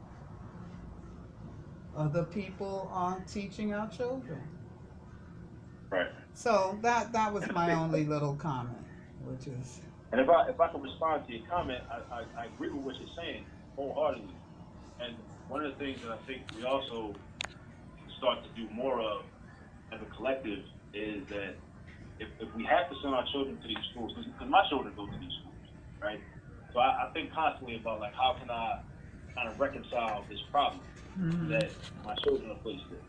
other people aren't teaching our children. Right. So that was my only little comment, which is. And if I can respond to your comment, I agree with what you're saying wholeheartedly. And one of the things that I think we also start to do more of as a collective is that if we have to send our children to these schools, because my children go to these schools, right? So I think constantly about like how can I kind of reconcile this problem that my children are faced with.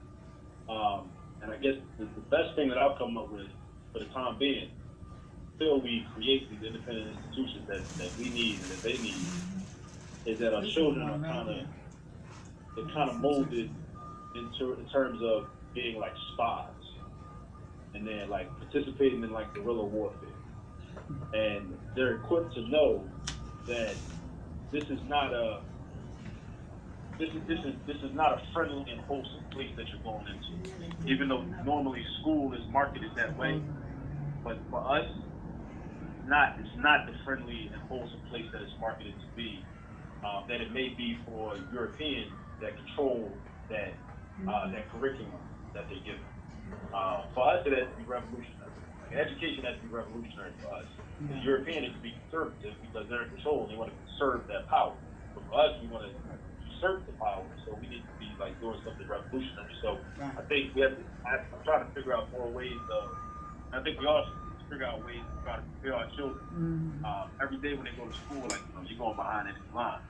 And I guess the best thing that I've come up with for the time being, until we create these independent institutions that we need and that they need, is that our children are kind of molded in terms of being like spies, and then like participating in like guerrilla warfare, and they're equipped to know that this is not a friendly and wholesome place that you're going into, even though normally school is marketed that way. But for us, it's not the friendly and wholesome place that it's marketed to be. That it may be for Europeans that control that curriculum that they give. For us, it has to be revolutionary. Like, education has to be revolutionary for us. The European is to be conservative because they're in control and they want to conserve that power. But for us, we want to usurp the power, so we need to be like doing something revolutionary. So I think we have to. I'm trying to figure out more ways of. I think we all should figure out ways to try to prepare our children. Every day when they go to school, like you're going behind any line.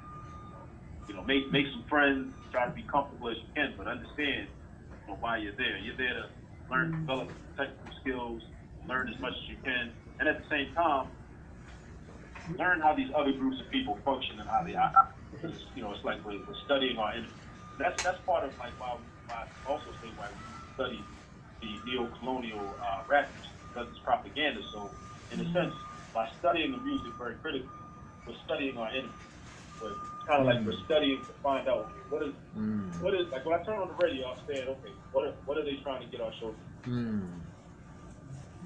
Make some friends, try to be comfortable as you can, but understand why you're there. You're there to learn, develop technical skills, learn as much as you can, and at the same time, learn how these other groups of people function and how they operate. It's like we're studying our enemy. That's part of like why I also say why we study the neo-colonial rap music, because it's propaganda. So in a sense, by studying the music very critically, we're studying our enemy. But it's kind of like we're studying to find out what is like when I turn on the radio, I'm saying, okay, what are they trying to get our children?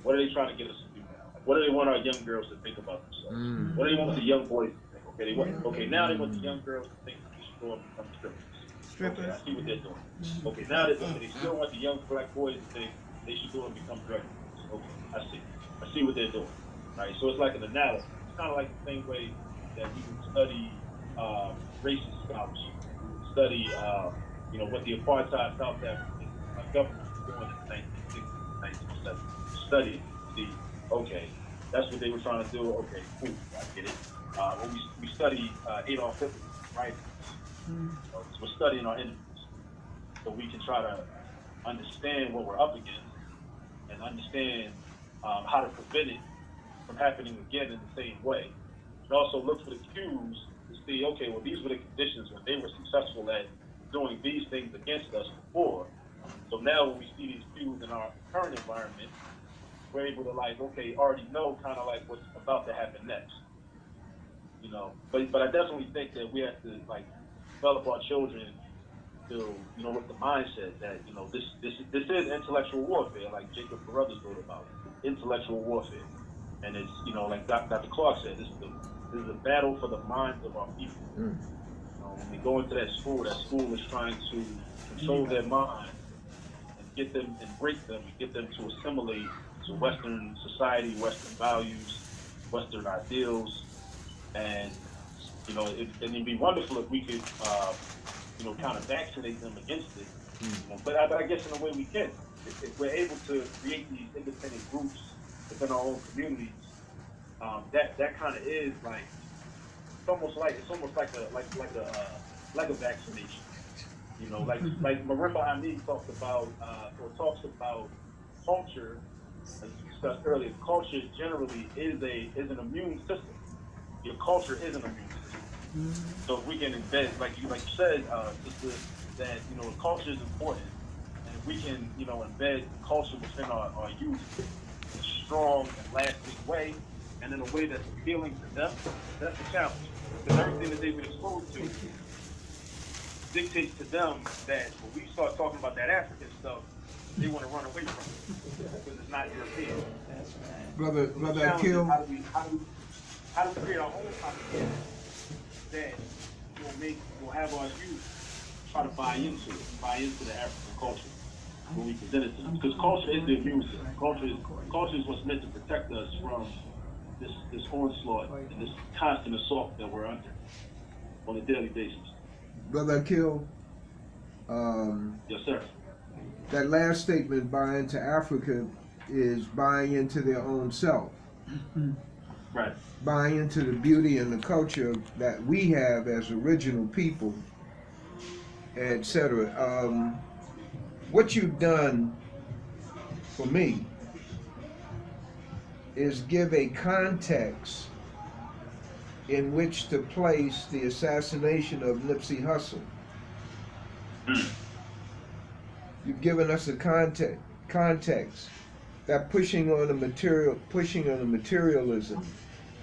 What are they trying to get us to do now? Like, what do they want our young girls to think about themselves? What do they want the young boys to think? Now they want the young girls to think they should go and become strippers. Okay, I see what they're doing. Okay, now they still want the young black boys to think they should go and become drug dealers. Okay, I see what they're doing. Right, so it's like an analysis. It's kind of like the same way that we would study racist scholarship. We would study, what the apartheid South African government was doing in the 1960s and 1970s. Study to see Okay, that's what they were trying to do. Okay, cool, I get it. When we study Adolf Hitler's writings, so we're studying our enemies, so we can try to understand what we're up against and understand how to prevent it from happening again in the same way. And also look for the cues to see, okay, well, these were the conditions when they were successful at doing these things against us before. So now when we see these cues in our current environment, we're able to like, okay, already know kind of like what's about to happen next. You know, but I definitely think that we have to like develop our children to, you know, with the mindset that, you know, this is intellectual warfare, like Jacob Carruthers wrote about, intellectual warfare. And it's, you know, like Dr. Clark said, this is a battle for the minds of our people. Mm. When they go into that school is trying to control their mind and get them and break them and get them to assimilate to Western society, Western values, Western ideals. And, you know, it'd be wonderful if we could, you know, kind of vaccinate them against it. You know, but I guess in a way we can. If we're able to create these independent groups within our own communities, that kind of is like it's almost like a vaccination. You know, like Marimba Ani talks about culture, as we discussed earlier. Culture generally is an immune system. Your culture is an immune system. So if we can embed, like you said, that, you know, culture is important, and if we can, you know, embed culture within our youth in a strong and lasting way, and in a way that's appealing to them, that's the challenge. Because everything that they've been exposed to dictates to them that when we start talking about that African stuff, they want to run away from it because it's not European. Brother Challenge is Akil, how do we create our own propaganda that will have our youth try to buy into the African culture when we present it to them? Because culture is the immune system. Culture is what's meant to protect us from this onslaught and this constant assault that we're under on a daily basis. Brother Akil, Yes, sir. that last statement, buy into Africa, is buying into their own self. Right. Buying into the beauty and the culture that we have as original people, etc. What you've done for me is give a context in which to place the assassination of Nipsey Hussle. You've given us a context that pushing on the materialism,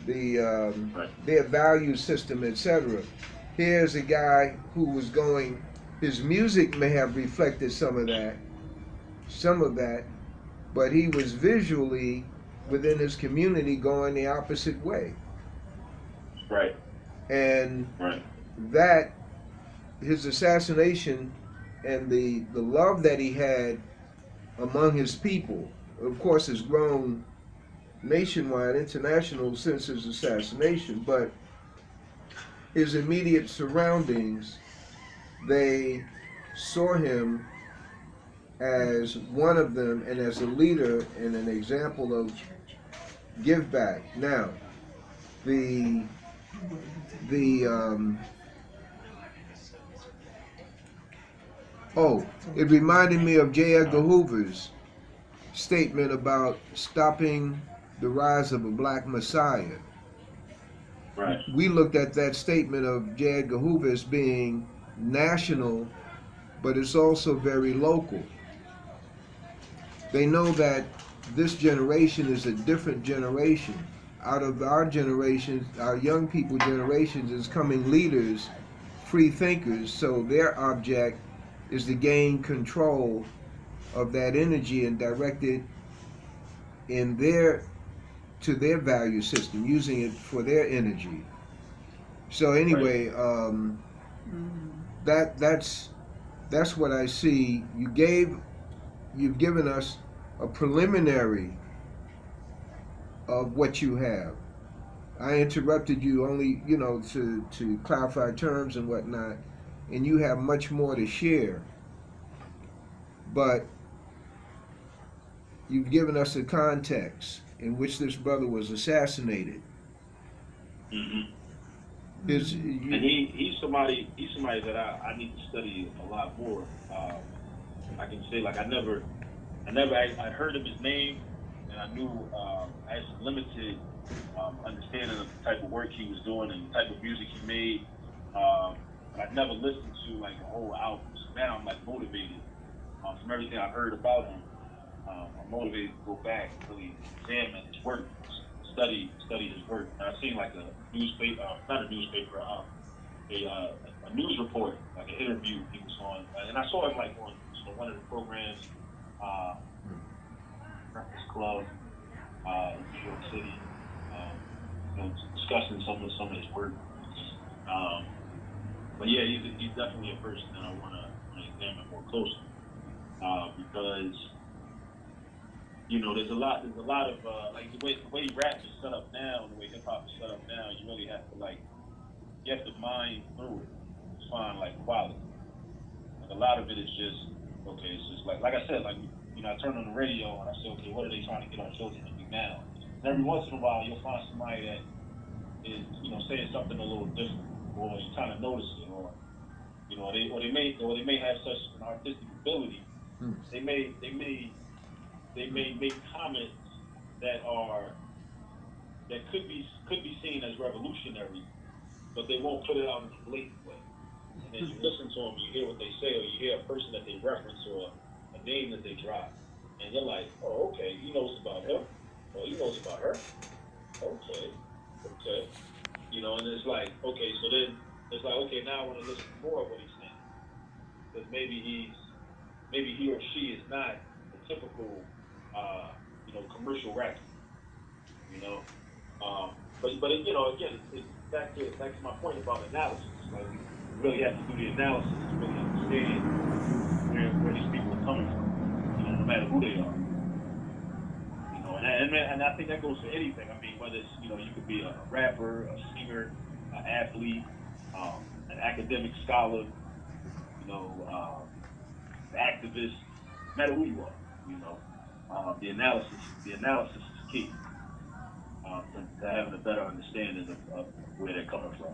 their value system, etc. Here's a guy who was going. His music may have reflected some of that, but he was visually within his community going the opposite way. Right. And that his assassination and the love that he had among his people, of course, has grown nationwide, international since his assassination, but his immediate surroundings, they saw him as one of them and as a leader and an example of give back. Now, it reminded me of J. Edgar Hoover's statement about stopping the rise of a black messiah. Right. We looked at that statement of J. Edgar Hoover as being national, but it's also very local. They know that this generation is a different generation. Out of our generation, our young people generations is coming leaders, free thinkers, so their object is to gain control of that energy and direct it to their value system, using it for their energy. So anyway, that's what I see. You've given us a preliminary of what you have. I interrupted you only, to clarify terms and whatnot, and you have much more to share. But you've given us a context in which this brother was assassinated. Mm-hmm. His, And you, he's somebody that I need to study a lot more. I can say like I heard of his name, and I knew I had some limited understanding of the type of work he was doing and the type of music he made. But I never listened to like a whole album. So now I'm like motivated from everything I heard about him. I'm motivated to go back and really examine his work, study his work. And I've seen like a newspaper, not a newspaper, a news report, like an interview he was on, and I saw him like on one of the programs, Breakfast Club in New York City, discussing some of his work. But yeah, he's definitely a person that I want to examine more closely because there's a lot of like the way rap is set up now, the way hip hop is set up now, you really have to mine through it to find like quality. Like a lot of it is just okay. It's just like I said, like I turn on the radio and I say, okay, what are they trying to get our children to do now? And every once in a while, you'll find somebody that is saying something a little different, or you kind of notice it, or they may have such an artistic ability. They may make comments that could be seen as revolutionary, but they won't put it out in a blatant way. And as you listen to them, you hear what they say, or you hear a person that they reference, or a name that they drop, and you're like, oh, okay, he knows about him, or he knows about her. Okay. And it's like, okay, so then it's like, okay, now I want to listen to more of what he's saying, because maybe he or she is not the typical, commercial rapper, but again, it's back to my point about analysis. Like we really have to do the analysis to really understand where these people are coming from, no matter who they are. And I think that goes for anything. I mean, whether it's you could be a rapper, a singer, an athlete, an academic scholar, an activist, no matter who you are, the analysis is key to having a better understanding of where they're coming from.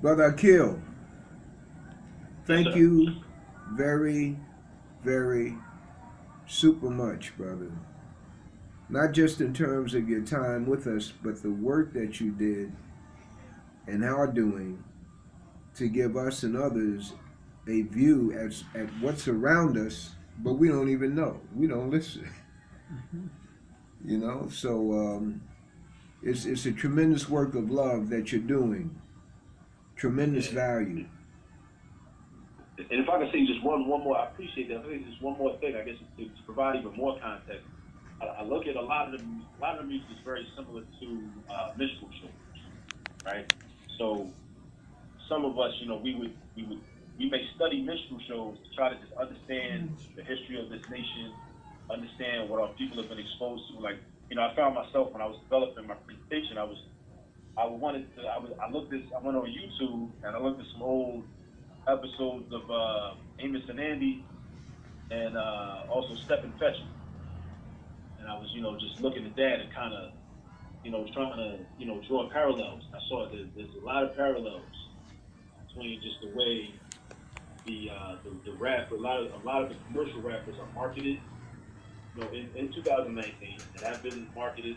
Brother Akil, thank Yes, you very, very super much, brother. Not just in terms of your time with us, but the work that you did and are doing to give us and others a view at what's around us, but we don't even know. We don't listen. So it's a tremendous work of love that you're doing. Tremendous value. And if I can say just one more, I appreciate that. I think just one more thing, I guess, to provide even more context. I look at a lot of the music is very similar to minstrel shows, right? So some of us, we may study minstrel shows to try to just understand the history of this nation, understand what our people have been exposed to. Like, I found myself when I was developing my presentation, I went on YouTube and I looked at some old episodes of Amos and Andy and also Step and Fetch It. And I was, just looking at that and kind of, trying to, draw parallels. I saw that there's a lot of parallels between just the way the rap, a lot of the commercial rappers are marketed, in 2019, and have been marketed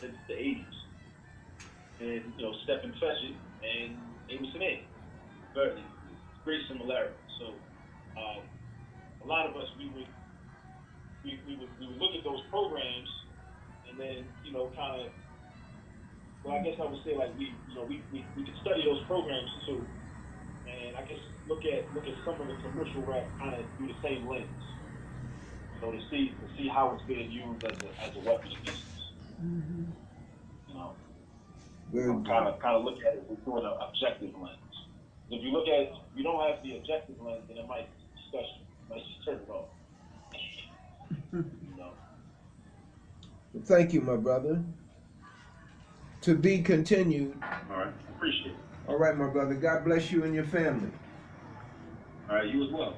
since the 80s. And, Step and Fetch It and Amos and Andy. Very great similarity. So, a lot of us, we would look at those programs and then, kind of, well, I guess I would say like we could study those programs too, and I guess look at some of the commercial rap kind of through the same lens, to see how it's being used as a weapon against us. Kind of look at it through an objective lens. If you don't have the objective lens, then it might just turn it off. Well, thank you, my brother. To be continued. All right, appreciate it. All right, my brother. God bless you and your family. All right, you as well.